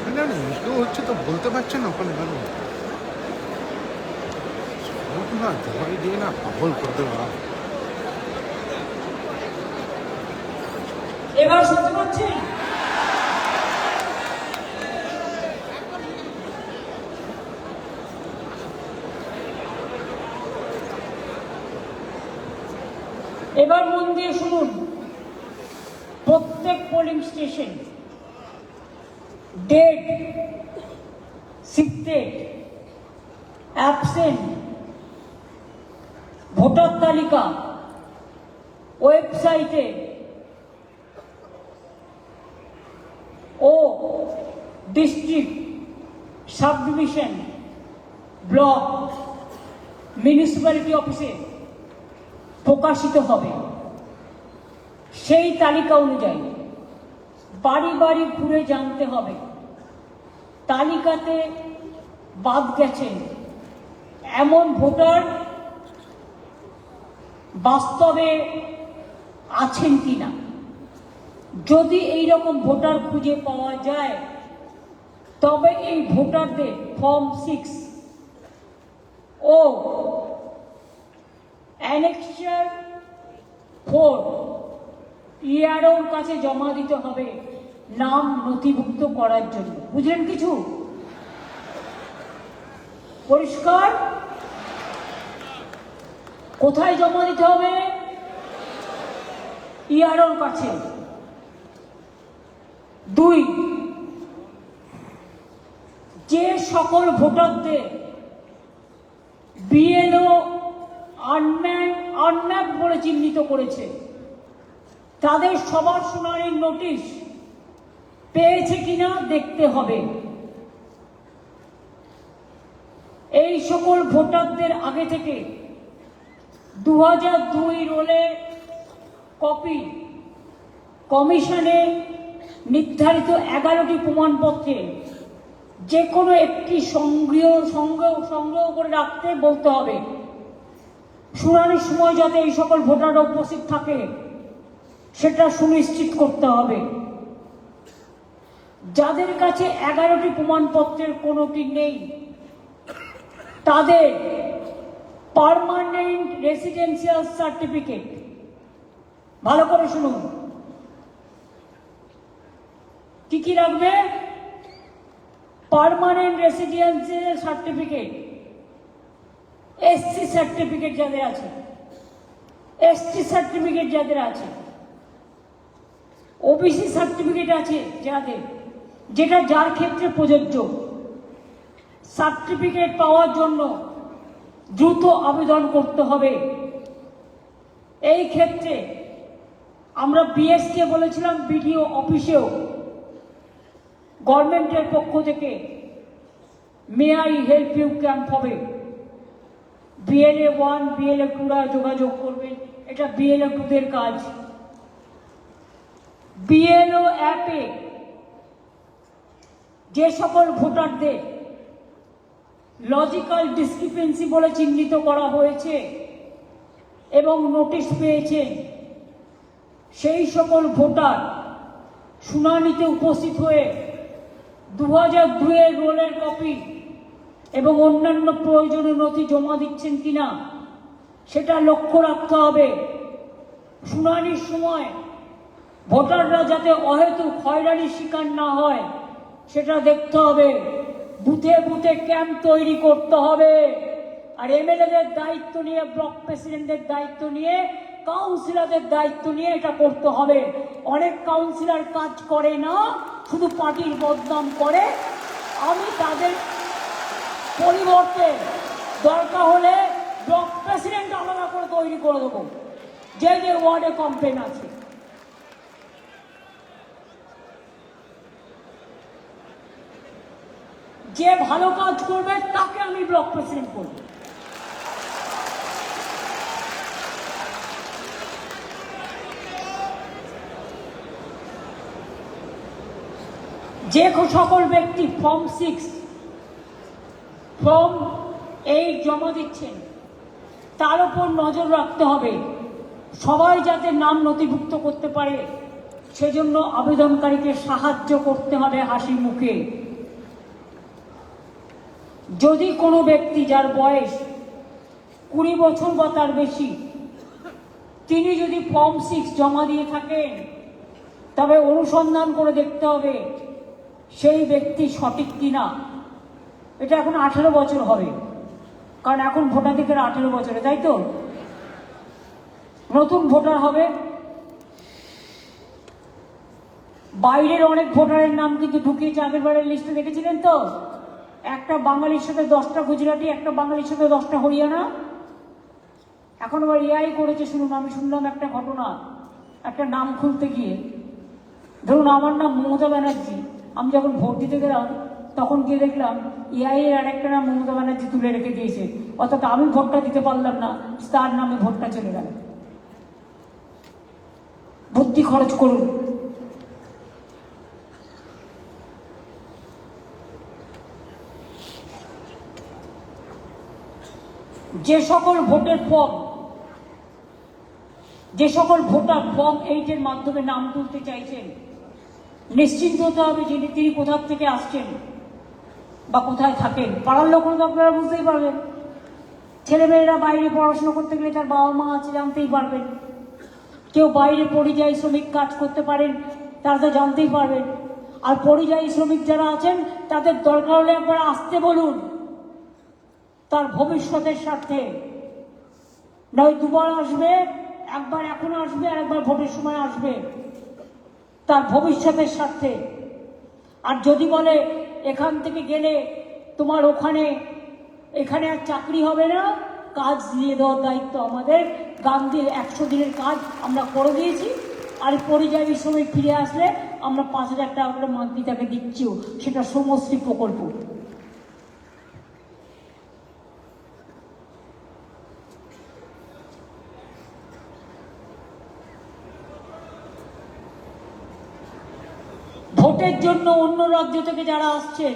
এটা কেউ হচ্ছে তো বলতে পারছেন না ওখানে কেন না জবাই দিয়ে না পাগল করে দেওয়া। এবার শুনতে পাচ্ছেন? এবার মন দিয়ে শুনুন। প্রত্যেক polling station dead, shifted, absent, voter তালিকা ওয়েবসাইটে ও district, subdivision, block municipality অফিসে প্রকাশিত হবে। সেই তালিকা অনুযায়ী বাড়ি বাড়ি ঘুরে জানতে হবে তালিকাতে বাদ গেছেন এমন ভোটার বাস্তবে আছেন কিনা। যদি এই রকম ভোটার খুঁজে পাওয়া যায় তবে এই ভোটারদের ফর্ম 6 ও অ্যানেক্সার 4 ইআরওর কাছে জমা দিতে হবে নাম নথিভুক্ত করার জন্য। বুঝলেন কিছু? পরিষ্কার? কোথায় জমা দিতে হবে? ইআরওর কাছে। 2, যে সকল ভোটারদের বিএলও আনম্যাপ বলে চিহ্নিত করেছে তাদের সবার শুনানির নোটিশ পেয়েছে কিনা দেখতে হবে। এই সকল ভোটারদের আগে থেকে 2002 রোলের কপি কমিশনে নির্ধারিত 11টি প্রমাণপত্রে যে কোনো একটি সংগ্রহ করে রাখতে বলতে হবে। শুনানির সময় যাতে এই সকল ভোটাররা উপস্থিত থাকে সেটা সুনিশ্চিত করতে হবে। যাদের কাছে 11টি প্রমাণপত্রের কোনোটি নেই তাদের পার্মানেন্ট রেসিডেন্সিয়াল সার্টিফিকেট, ভালো করে শুনুন, কি কি রাখবে? Permanent residential certificate, SC certificate যাদের আছে, এসটি সার্টিফিকেট যাদের আছে, ওবিসি সার্টিফিকেট আছে যাদের, যেটা যার ক্ষেত্রে প্রযোজ্য। সার্টিফিকেট পাওয়ার জন্য দ্রুত আবেদন করতে হবে। এই ক্ষেত্রে আমরা বিএসকে বলেছিলাম বিডিও অফিসেও গভর্নমেন্টের পক্ষ থেকে may I help you camp হবে। বিএলএ 1 বিএলএ 2রা যোগাযোগ করবেন, এটা বিএলএ 2দের কাজ। বিএলও অ্যাপে যে সকল ভোটারদের লজিক্যাল ডিসক্রিপেন্সি বলে চিহ্নিত করা হয়েছে এবং নোটিশ পেয়েছে সেই সকল ভোটার শুনানিতে উপস্থিত হয়ে 2002 রোলের কপি এবং অন্যান্য প্রয়োজনীয় নথি জমা দিচ্ছেন কিনা সেটা লক্ষ্য রাখতে হবে। শুনানির সময় ভোটাররা যাতে অহেতুক হয়রানির শিকার না হয় সেটা দেখতে হবে। বুথে বুথে ক্যাম্প তৈরি করতে হবে। আর এমএলএদের দায়িত্ব নিয়ে, ব্লক প্রেসিডেন্টদের দায়িত্ব নিয়ে, কাউন্সিলরদের দায়িত্ব নিয়ে এটা করতে হবে। অনেক কাউন্সিলর কাজ করে না, শুধু পার্টির বদনাম করে। আমি তাদের পরিবর্তে দরকার হলে ব্লক প্রেসিডেন্ট আলাদা করে তৈরি করে দেবো, যে যে ওয়ার্ডে কমপ্লেন আছে। যে ভালো কাজ করবে তাকে আমি ব্লক প্রেসিডেন্ট করব। যে সকল ব্যক্তি ফর্ম 6 ফর্ম 8 জমা দিচ্ছেন তার উপর নজর রাখতে হবে সবাই যাতে নাম নথিভুক্ত করতে পারে, সেজন্য আবেদনকারীকে সাহায্য করতে হবে হাসি মুখে। যদি কোনো ব্যক্তি যার বয়স 20 বছর বা তার বেশি, তিনি যদি ফর্ম 6 জমা দিয়ে থাকেন তবে অনুসন্ধান করে দেখতে হবে সেই ব্যক্তি সঠিক কিনা। এটা এখন 18 বছর হবে, কারণ এখন ভোটাধিকার 18 বছরে, তাই তো? নতুন ভোটার হবে। বাইরের অনেক ভোটারের নাম কিন্তু ঢুকিয়েছে আগের বারের লিস্টে, দেখেছিলেন তো? একটা বাঙালির সাথে 10টা গুজরাটি, একটা বাঙালির সাথে 10টা হরিয়ানা। এখন আবার এআই করেছে। শুনুন, আমি শুনলাম একটা ঘটনা, একটা নাম খুলতে গিয়ে, ধরুন আমার নাম মমতা ব্যানার্জি, আমি যখন ভোট দিতে গেলাম তখন গিয়ে দেখলাম এআই এর আরেকটা নাম মমতা ব্যানার্জি তুলে রেখে দিয়েছে, অর্থাৎ আমি ভোটটা দিতে পারলাম না, তার নামে ভোটটা চলে গেল। বুদ্ধি খরচ করুন। যে সকল ভোটের ফর্ম, যে সকল ভোটার ফর্ম 8-এর মাধ্যমে নাম তুলতে চাইছেন, নিশ্চিন্ত হতে হবে যে তিনি কোথা থেকে আসছেন বা কোথায় থাকেন। পাড়ার লোক তো আপনারা বুঝতেই পারবেন, ছেলেমেয়েরা বাইরে পড়াশোনা করতে গেলে তার বাবা মা আছে জানতেই পারবেন। কেউ বাইরে পরিযায়ী শ্রমিক কাজ করতে পারেন, তারা তো জানতেই পারবেন। আর পরিযায়ী শ্রমিক যারা আছেন তাদের দরকার হলে একবার আসতে বলুন, তার ভবিষ্যতের স্বার্থে। নয় দুবার আসবে, একবার এখন আসবে আর একবার ভোটের সময় আসবে, তার ভবিষ্যতের স্বার্থে। আর যদি বলে এখান থেকে গেলে তোমার এখানে আর চাকরি হবে না, কাজ দিয়ে দেওয়ার দায়িত্ব আমাদের। গান্ধীর 100 দিনের কাজ আমরা করে দিয়েছি, আর পরিযায়ী শ্রমিক ফিরে আসলে আমরা 5,000 টাকা করে মান্থলি তাকে দিচ্ছিও, সেটা শ্রমশ্রী প্রকল্প। ভোটের জন্য অন্য রাজ্য থেকে যারা আসছেন,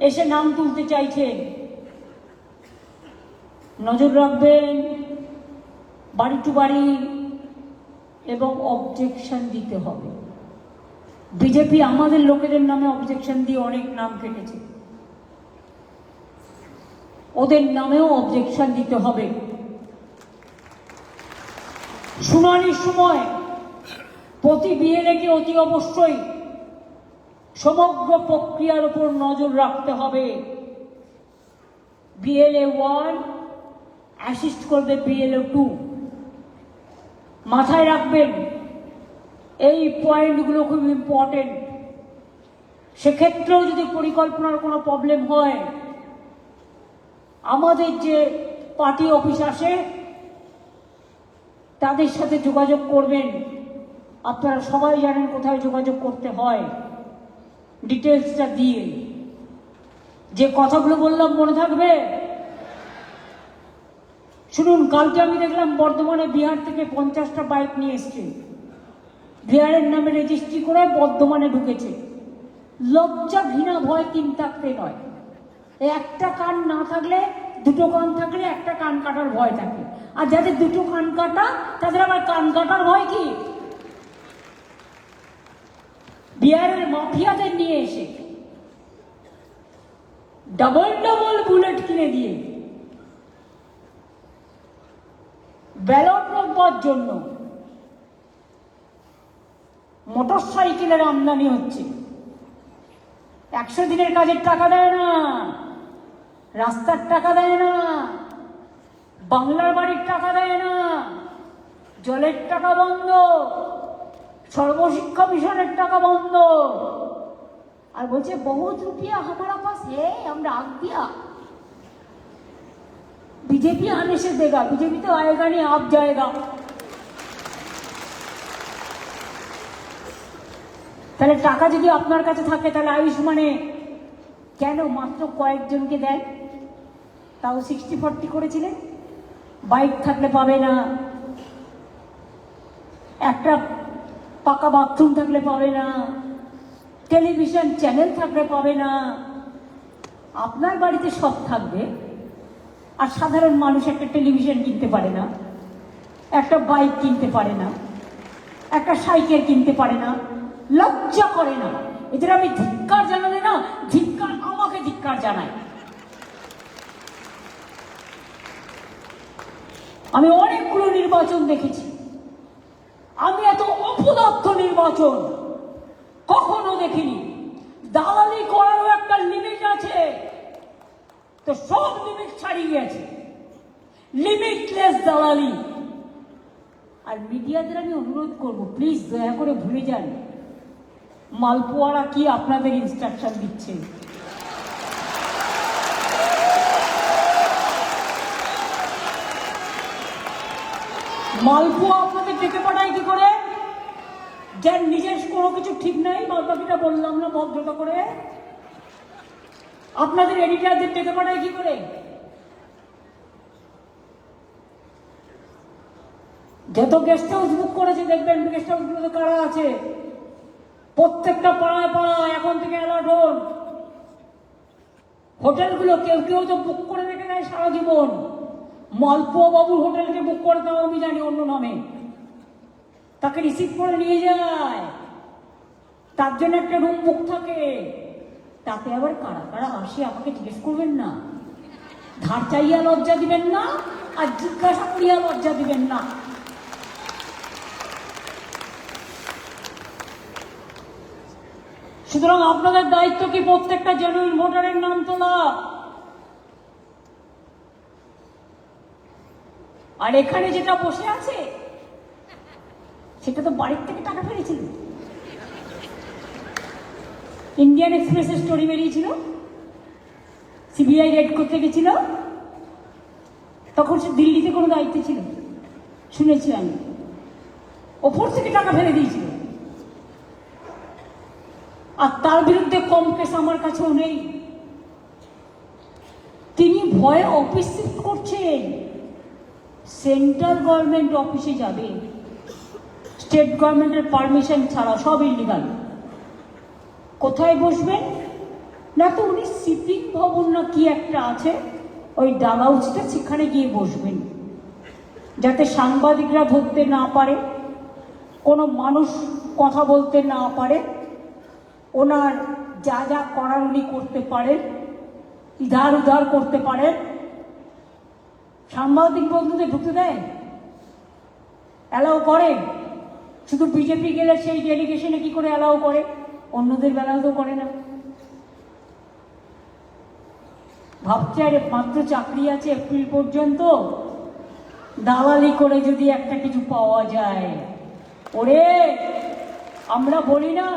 এসে নাম তুলতে চাইছেন, নজর রাখবেন বাড়ি টু বাড়ি এবং অবজেকশন দিতে হবে। বিজেপি আমাদের লোকেদের নামে অবজেকশন দিয়ে অনেক নাম কেটেছে, ওদের নামেও অবজেকশন দিতে হবে। শুনানির সময় প্রতি বিএলএকে অতি অবশ্যই সমগ্র প্রক্রিয়ার উপর নজর রাখতে হবে। বিএলএ 1 অ্যাসিস্ট করবে বিএলএ 2। মাথায় রাখবেন এই পয়েন্টগুলো খুব ইম্পর্টেন্ট। সেক্ষেত্রেও যদি পরিকল্পনার কোনো প্রবলেম হয়, আমাদের যে পার্টি অফিস আসে তাদের সাথে যোগাযোগ করবেন। আপনারা সবাই জানেন কোথায় যোগাযোগ করতে হয়, ডিটেলসটা দিয়ে। যে কথাগুলো বললাম মনে থাকবে? শুনুন, কালকে আমি দেখলাম বর্ধমানে বিহার থেকে 50টা বাইক নিয়ে এসছে, বিহারের নামে রেজিস্ট্রি করে বর্ধমানে ঢুকেছে। লজ্জা ঘৃণা ভয় 3 থাকতে নয়। একটা কান না থাকলে, 2টো কান থাকলে একটা কান কাটার ভয় থাকে। আর যাদের 2টো কান কাটা তাদের আবার কান কাটার ভয় কি? বিহারের মাফিয়াদের নিয়ে এসে ডবল বুলেট কিনে দিয়ে ব্যালট রোববার জন্য মোটর সাইকেলের আমদানি হচ্ছে। 100 দিনের কাজের টাকা দেয় না, রাস্তার টাকা দেয় না, বাংলার বাড়ির টাকা দেয় না, জলের টাকা বন্ধ, সর্বশিক্ষা মিশনের টাকা বন্ধ। আর বলছে বহুত রুপিয়া हमारा पास है, আমরা आग दिया। बीजेपी आने से देगा, बीजेपी तो आएगा नहीं, आप जाएगा। তাহলে টাকা যদি আপনার কাছে থাকে, তাহলে আয়ুষ্মানে কেন মাত্র কয়েকজনকে দেন? তাও 60-40 করেছিলেন। বাইক থাকলে পাবে না, একটা পাকা বাথরুম থাকলে পাবে না, টেলিভিশন চ্যানেল থাকলে পাবে না। আপনার বাড়িতে সব থাকবে, আর সাধারণ মানুষ একটা টেলিভিশন কিনতে পারে না, একটা বাইক কিনতে পারে না, একটা সাইকেল কিনতে পারে না, লজ্জা করে না। এদের আমি ধিক্কার জানালে না, ধিক্কার আমাকে ধিক্কার জানায়। আমি অনেকগুলো নির্বাচন দেখেছি, আমি এত অপদার্থ নির্বাচন কখনো দেখিনি। দালালি করারও একটা লিমিট আছে, তো সব লিমিট ছাড়িয়ে গেছে, লিমিটলেস দালালি। আর মিডিয়াদের আমি অনুরোধ করব, প্লিজ দয়া করে ভুলে যান মালপোয়ারা কি আপনাদের ইনস্ট্রাকশন দিচ্ছে। মালপোয়া আপনাদের ডেকে পাঠায় কি করে? যার নিজের কোনো কিছু ঠিক নাই, বাদ বাকিটা বললাম না ভদ্রতা করে, আপনাদের এডিটারদের ডেকে পাঠায় কি করে? যত গেস্ট হাউস বুক করেছে দেখবেন গেস্ট হাউস গুলোতে কারা আছে, প্রত্যেকটা পাড়ায় পাড়ায় এখন থেকে অ্যালার্ট হন। হোটেলগুলো কেউ কেউ তো বুক করে রেখে দেয় সারা জীবন। মালপোয়া বাবুর হোটেলকে বুক করে দাও আমি জানি অন্য নামে, তাকে রিসিভ করে নিয়ে যায়, তার জন্য একটা রুম বুক থাকে। তাতে আবার কারা কারা আসে আমাকে জিজ্ঞেস করবেন না, ধার চাইয়া লজ্জা দিবেন না, আর জিজ্ঞাসা করিয়া লজ্জা দিবেন না। সুতরাং আপনাদের দায়িত্ব কি প্রত্যেকটা জেনুইন ভোটারের নাম তোলা। আর এখানে যেটা বসে আছে সেটা তো বাড়ির থেকে টাকা ফেলেছিল। ইন্ডিয়ান এক্সপ্রেসের স্টোরি বেরিয়েছিল, সিবিআই রেড করতে গেছিল, তখন সে দিল্লিতে কোনো দায়িত্ব ছিল শুনেছি আমি, ওপর থেকে টাকা ফেলে দিয়েছিল। আর তার বিরুদ্ধে কম কেস আমার কাছেও নেই। তিনি ভয়ে অফিস শিফট করছেন, সেন্ট্রাল গভর্নমেন্ট অফিসে যাবে স্টেট গভর্নমেন্টের পারমিশন ছাড়া, সব ইলিগাল। কোথায় বসবেন না, তো উনি সিপিং ভবন না কি একটা আছে ওই ডাগাউচটা, সেখানে গিয়ে বসবেন যাতে সাংবাদিকরা ধরতে না পারে, কোনো মানুষ কথা বলতে না পারে, ওনার যা যা করার উনি করতে পারেন, ইধার উধার করতে পারেন। সাংবাদিক বন্ধুদের ঢুকতে দেয়, অ্যালাউ করে? শুধু বিজেপি গেলে সেই ডেলিগেশনে কি করে অ্যালাউ করে, অন্যদের বেলাও তো করে না। ভাবছে আরে মাত্র চাকরি আছে এপ্রিল পর্যন্ত, দালালি করে যদি একটা কিছু পাওয়া যায়। ওরে আমরা বলি না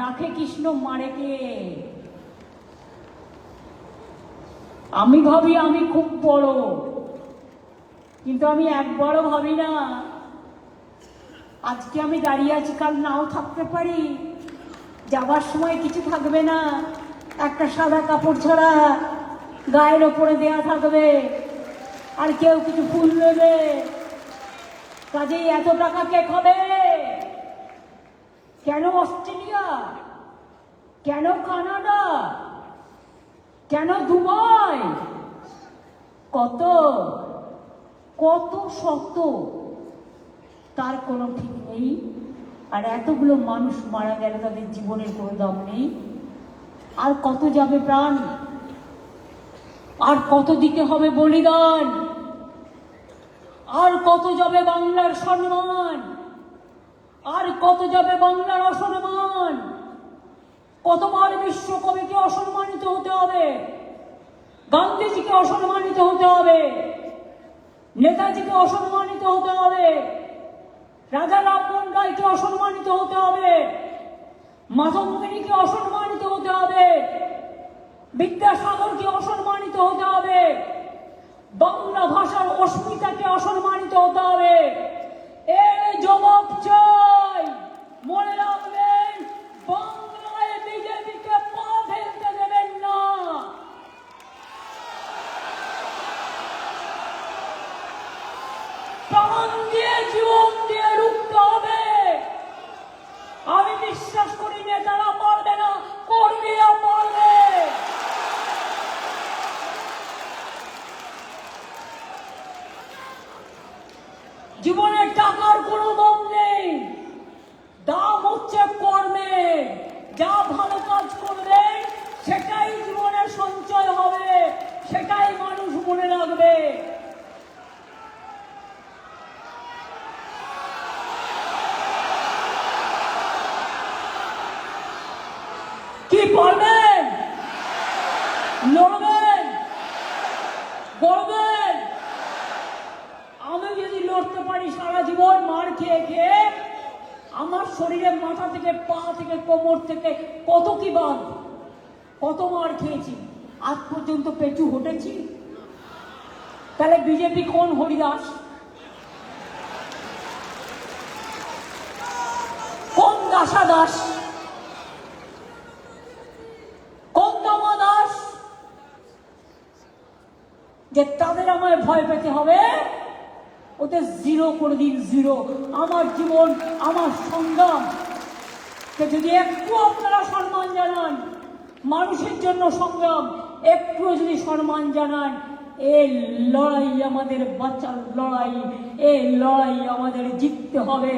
রাখে কৃষ্ণ মারে কে। আমি ভাবি আমি খুব বড়, কিন্তু আমি একবারও ভাবি না আজকে আমি দাঁড়িয়ে আছি কাল নাও থাকতে পারি, যাবার সময় কিছু থাকবে না, একটা সাদা কাপড় ছাড়া গায়ের ওপরে দেয়া থাকবে, আর কেউ কিছু ফুল নেবে। কাজেই এত টাকা কে খাবে? কেন অস্ট্রেলিয়া, কেন কানাডা, কেন দুবাই? কত কত শত, তার কোনো ঠিক নেই। আর এতগুলো মানুষ মারা গেল, তাদের জীবনের কোনো দাম নেই। আর কত যাবে প্রাণ, আর কত দিতে হবে বলিদান, আর কত যাবে বাংলার সম্মান, আর কত যাবে বাংলার অসম্মান। কতবার বিশ্বকবিকে অসম্মানিত হতে হবে, গান্ধীজিকে অসম্মানিত হতে হবে, নেতাজিকে অসম্মানিত হতে হবে, রাজা রামমোহন রায়কে অসম্মানিত হতে হবে, মাধবমণিকে অসম্মানিত হতে হবে, বিদ্যাসাগরকে অসম্মানিত হতে হবে, বাংলা ভাষার অস্মিতাকে অসম্মানিত হতে হবে। এর জবাব চাই। মনে রাখবেন, বাংলায় বিজেপিকে পা ফেলতে দেবেন না। প্রাণ দিয়ে জীবন দিয়ে রুখতে হবে। আমি বিশ্বাস করি নেতারা পারবে না, কর্মীরা পারবে। জীবনের টাকার কোনো দাম নেই, দাম হচ্ছে কর্মে। যা ভালো কাজ করবেন সেটাই জীবনের সঞ্চয় হবে, সেটাই মানুষ মনে রাখবে। কি পারবেন? লড়বেন, গড়বেন। আমি যদি লড়তে পারি সারা জীবন মার খেয়ে খেয়ে, আমার শরীরের মাথা থেকে পা থেকে কোমর থেকে কত কি বাদ, কত মার খেয়েছি, আজ পর্যন্ত পেঁচু হটেছি। তাহলে বিজেপি কোন হরিদাস, কোন দাসা দাস? যে তাদের আমায় ভয় পেতে হবে, ওদের জিরো করে দিন, জিরো। আমার জীবন, আমার সংগ্রাম যদি একটু আপনারা সম্মান জানান, মানুষের জন্য সংগ্রাম একটু যদি সম্মান জানান, এই লড়াই আমাদের বাঁচার লড়াই, এই লড়াই আমাদের জিততে হবে।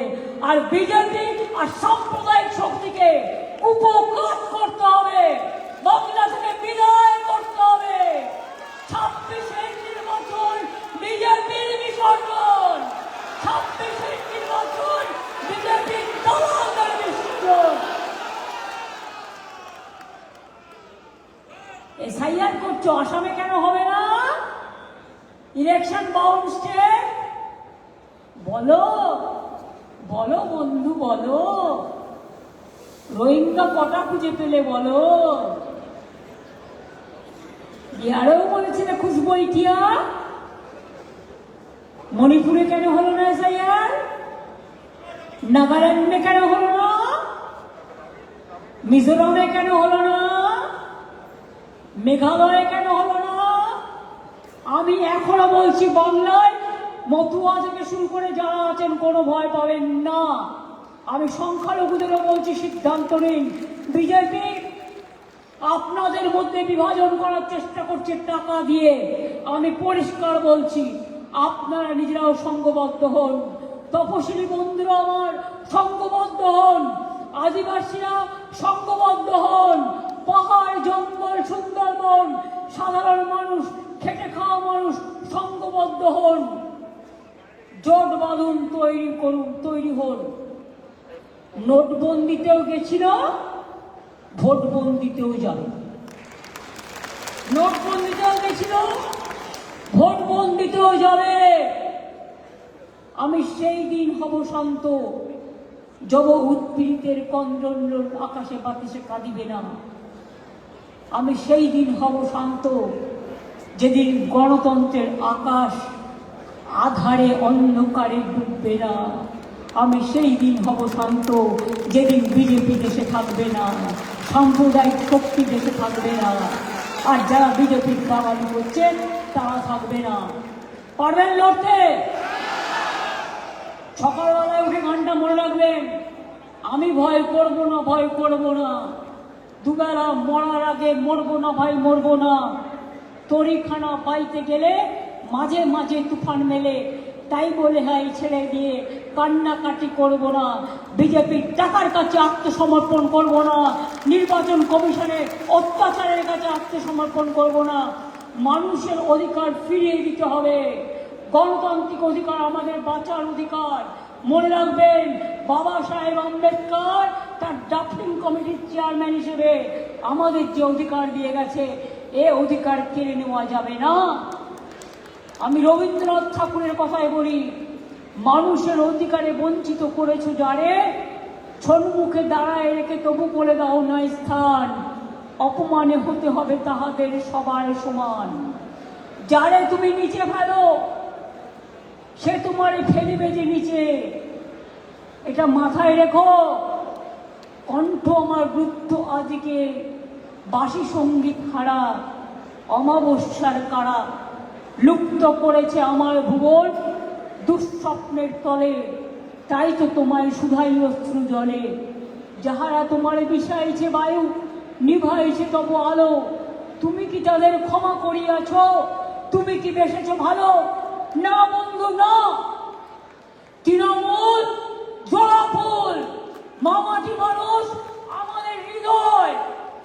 আর বিজেপি আর সাম্প্রদায়িক শক্তিকে উপকার করতে হবে, বাংলা থেকে বিদায় করতে হবে। 26-এর নির্বাচন বিজেপির বিসর্জন, 26-এর নির্বাচন বিজেপির দালালদের বিসর্জন। এসআইআর করছো, আসামে কেন হবে না? ইলেকশন বাউন্ড স্টেট, বলো বলো বন্ধু, বলো। রোহিঙ্গা কটা খুঁজে পেলে বলো? বিহারেও বলেছিল খুশবু ইটিয়া, মণিপুরে কেন হলো না এসআইআর? নাগাল্যান্ডে কেন হলো না? মিজোরামে কেন হলো না? মেঘালয়ে কেন হলো না? আমি এখনো বলছি, বাংলায় মতুয়া থেকে শুরু করে যারা আছেন কোনো ভয় পাবেন না। আমি সংখ্যালঘুদেরও বলছি, সিদ্ধান্ত নিন। বিজেপি আপনাদের মধ্যে বিভাজন করার চেষ্টা করছে টাকা দিয়ে। আমি পরিষ্কার বলছি, আপনারা নিজেরাও সংঘবদ্ধ হন। তপশিলি বন্ধুরা আমার সংঘবদ্ধ হন, আদিবাসীরা সংঘবদ্ধ হন, পাহাড় জঙ্গল সুন্দরবন সাধারণ মানুষ, খেটে খাওয়া মানুষ সংঘবদ্ধ হন। জোট বাঁধুন, তৈরি করুন, তৈরি হন। নোটবন্দিতেও গেছিল, ভোটবন্দিতেও যাবে। নোটবন্দিতেও গেছিল, ভোটবন্দিতেও যাবে। আমি সেই দিন হব শান্ত, যব উৎপীড়িতের কন্দল আকাশে বাতাসে কাঁদিবে না। আমি সেই দিন হব শান্ত, যেদিন গণতন্ত্রের আকাশ আধারে অন্ধকারে ডুববে না। আমি সেই দিন হব শান্ত, যেদিন বিজেপি দেশে থাকবে না, সাম্প্রদায়িক শক্তি দেশে থাকবে না, আর যারা বিজেপির দালালি করছে তারা থাকবে না। পারবেন লড়তে? সকালবেলায় উঠে গানটা মনে রাখবেন, আমি ভয় করবো না, ভয় করবো না। দুবেলা মরার আগে মরবো না ভাই, মরবো না। তরিখানা পাইতে গেলে মাঝে মাঝে তুফান মেলে, তাই বলে হাই ছেড়ে দিয়ে কান্নাকাটি করব না। বিজেপির টাকার কাছে আত্মসমর্পণ করব না, নির্বাচন কমিশনের অত্যাচারের কাছে আত্মসমর্পণ করব না। মানুষের অধিকার ফিরিয়ে দিতে হবে। গণতান্ত্রিক অধিকার আমাদের বাঁচার অধিকার। মনে রাখবেন, বাবা সাহেব আম্বেদকর তার ড্রাফটিং কমিটির চেয়ারম্যান হিসেবে আমাদের যে অধিকার দিয়ে গেছে, এ অধিকার কেড়ে নেওয়া যাবে না। আমি রবীন্দ্রনাথ ঠাকুরের কথাই বলি, মানুষের অধিকারে বঞ্চিত করেছো যারে, সম্মুখে দাঁড়ায় রেখে তবু বলে দাও না স্থান। অপমানে হতে হবে তাহাদের সবার সমান। যারে তুমি নিচে ফেলো, সে তোমার ফেলিবে যে নিচে। এটা মাথায় রেখো। কণ্ঠ আমার বৃদ্ধ আজকে বাসি সঙ্গীত হারা, অমাবস্যার কারা লুপ্ত করেছে আমার ভুবন দুঃস্বপ্নের তলে। তাই তো তোমায় শুধাই অশ্রু জলে। যাহারা তোমার বিষাইছে বায়ু, নিভাইছে তবু আলো, তুমি কি তাদের ক্ষমা করিয়াছ? তুমি কি বেসেছ ভালো? না বন্ধু না। তৃণমূল জোড়া ফুল, মামাটি মানুষ আমাদের হৃদয়,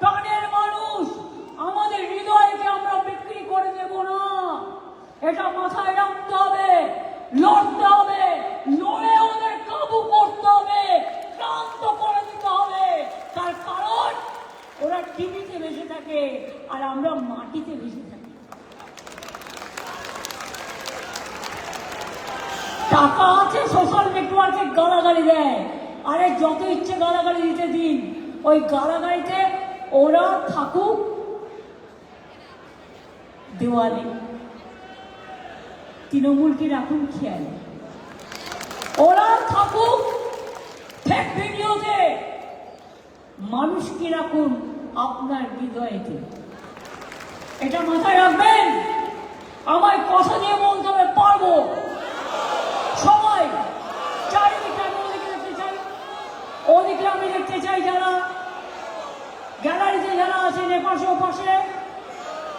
প্রাণের মানুষ আমাদের হৃদয়কে আমরা বিক্রি করে দেব না। এটা মাথায় রাখতে হবে। লড়তে হবে, লড়ে ওদের কাবু করতে হবে, ক্লান্ত করে দিতে হবে। তার কারণ ওরা টিভিতে বেঁচে থাকে আর আমরা মাটিতে বেঁচে থাকি। টাকা আছে, সোশ্যাল নেটওয়ার্কে গালাগালি দেয়। আরে যত ইচ্ছে গালাগালি দিতে দিন, ওই গালাগালিতে ওরা থাকুক দেওয়ালে, তৃণমূলকে রাখুন খেয়ালে। ওরা থাকুক ফেক ভিডিওতে, মানুষকে রাখুন আপনার হৃদয়েতে। এটা মাথায় রাখবেন। আমায় কথা দিয়ে বলতে হবে পারবো। সবাই চারিদিকে আমি ওদিকে দেখতে চাই, ওদিকে আমি দেখতে চাই যারা গ্যালারিতে যারা আছেন এপাশে ওপাশে,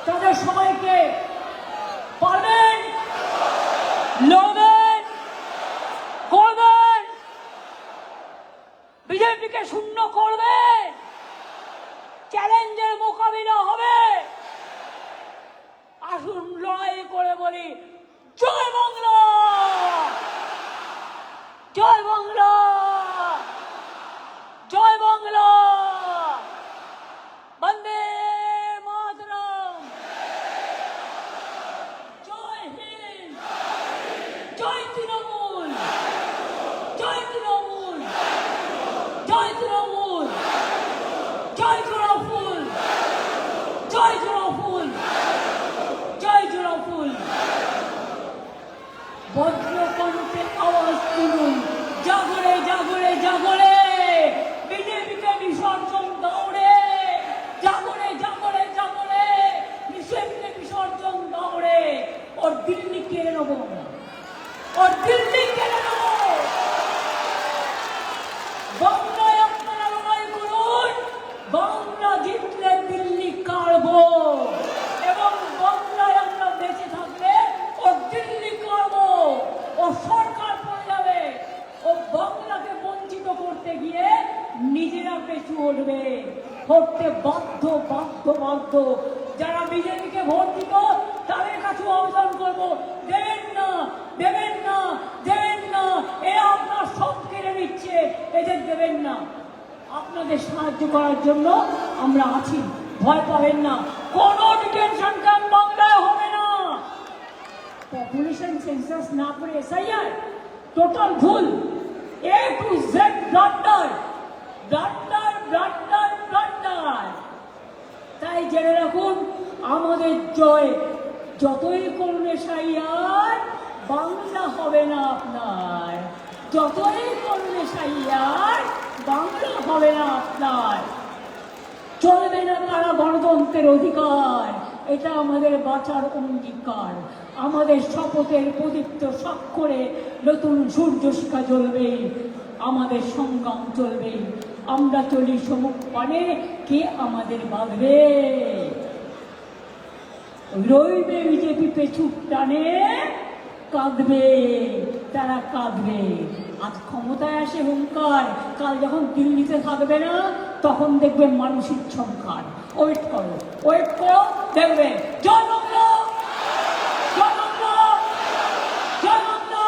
তাদের সবাইকে পারবেন, লড়বেন, করবেন, বিজেপিকে শূন্য করবে, চ্যালেঞ্জের মোকাবিলা হবে। আসুন লড়াই করে বলি জয় বাংলা, জয় বাংলা, জয় বাংলা, বন্দে মাতরম, জয় হিন্দ, জয় তৃণমূল, জয় তৃণমূল, জয় তৃণমূল, জয় জোড়াফুল, জয় জোড়াফুল, জয় জোড়াফুল। বজ্রকণ্ঠে আওয়াজ তুলুন, জাগরে জাগরে জাগরে, বিজেপিকে বিসর্জন দৌড়ে, জাগরে জাগরে জাগরে, বিজেপিকে বিসর্জন দৌড়ে। ওর দিল্লি কেড়ে নেবো আমরা, ওর দিল্লি কেড়ে নেবো। বাংলায় আপনারা লড়াই করুন, বাংলা জিতলে দিল্লি কাড়বো, এবং বাংলায় আমরা বেঁচে থাকলে ও দিল্লি কাড়বো। ও সরকার পড়ে যাবে, ও বাংলাকে বঞ্চিত করতে গিয়ে নিজেরা পেছু উঠবে, করতে বাধ্য বাধ্য বাধ্য। যারা বিজেপিকে ভোট দিত তাদের কাছে আবেদন করবো, দেবেন না, দেবেন না, দেবেন না, এরা আপনার সব কেড়ে নিচ্ছে, এদের দেবেন না। আপনাদের সাহায্য করার জন্য আমরা আছি, ভয় পাবেন না। কোন ডিটেনশন ক্যাম্প বাংলায় হবে না। পপুলেশন সেন্সাস না করে এসআইআর টোটাল ভুল, A to Z blunder, blunder, blunder, blunder. তাই জেনে রাখুন, আমাদের জয়। যতই করুন এসআইআর, বাংলা হবে না আপনার। যতই করুন এসআইআর, বাংলা হবে না আপনার। চলবে না তারা গণতন্ত্রের অধিকার, এটা আমাদের বাঁচার অঙ্গীকার। আমাদের শপথের প্রদীপ্ত স্বাক্ষরে নতুন সূর্য শিখা জ্বলবে, আমাদের সংগ্রাম চলবে। আমরা চলি সমুখ পানে, কে আমাদের বাঁধবে? রইবে বিজেপি পেছু টানে, কাঁদবে, তারা কাঁদবে। আজ ক্ষমতায় আসে হুঙ্কার, কাল যখন দিল্লিতে থাকবে না তখন দেখবে মানুষের সংখ্যার। ওয়েট করো, ওয়েট করো, দেখবে। জয় বাংলা, জয় বাংলা, জয় বাংলা,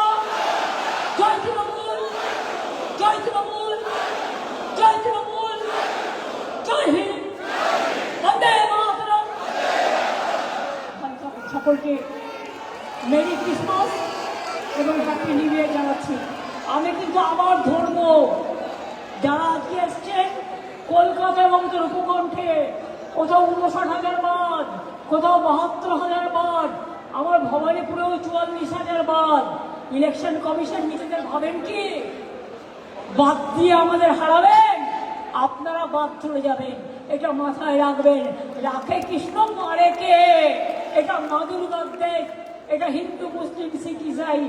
জয় তৃণমূল, জয় তৃণমূল, জয় তৃণমূল, জয় হিন্দ, বন্দে মাতরম। সকলকে মেরি ক্রিসমাস এবং হ্যাপি নিউ ইয়ার জানাচ্ছি। আমি কিন্তু আবার ধরবো, যারা আজকে এসছেন কলকাতা এবং তার উপকণ্ঠে, কোথাও 59,000 বাদ, কোথাও 72,000 বাদ, আমার ভবানীপুরেও 44,000 বাদ। ইলেকশন কমিশন নিজেদের ভাবেন কি বাদ দিয়ে আমাদের হারাবেন? আপনারা বাদ চলে যাবেন, এটা মাথায় রাখবেন। রাখে কৃষ্ণ, মারে কে? এটা মা দুর্গার দেশ, এটা হিন্দু মুসলিম শিখ ইসাই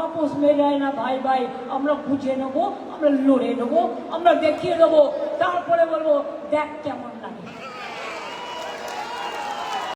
আপোষ মেলায় না ভাই ভাই। আমরা বুঝে নেবো, আমরা লড়ে নেবো, আমরা দেখিয়ে দেবো, তারপরে বলবো দেখ কেমন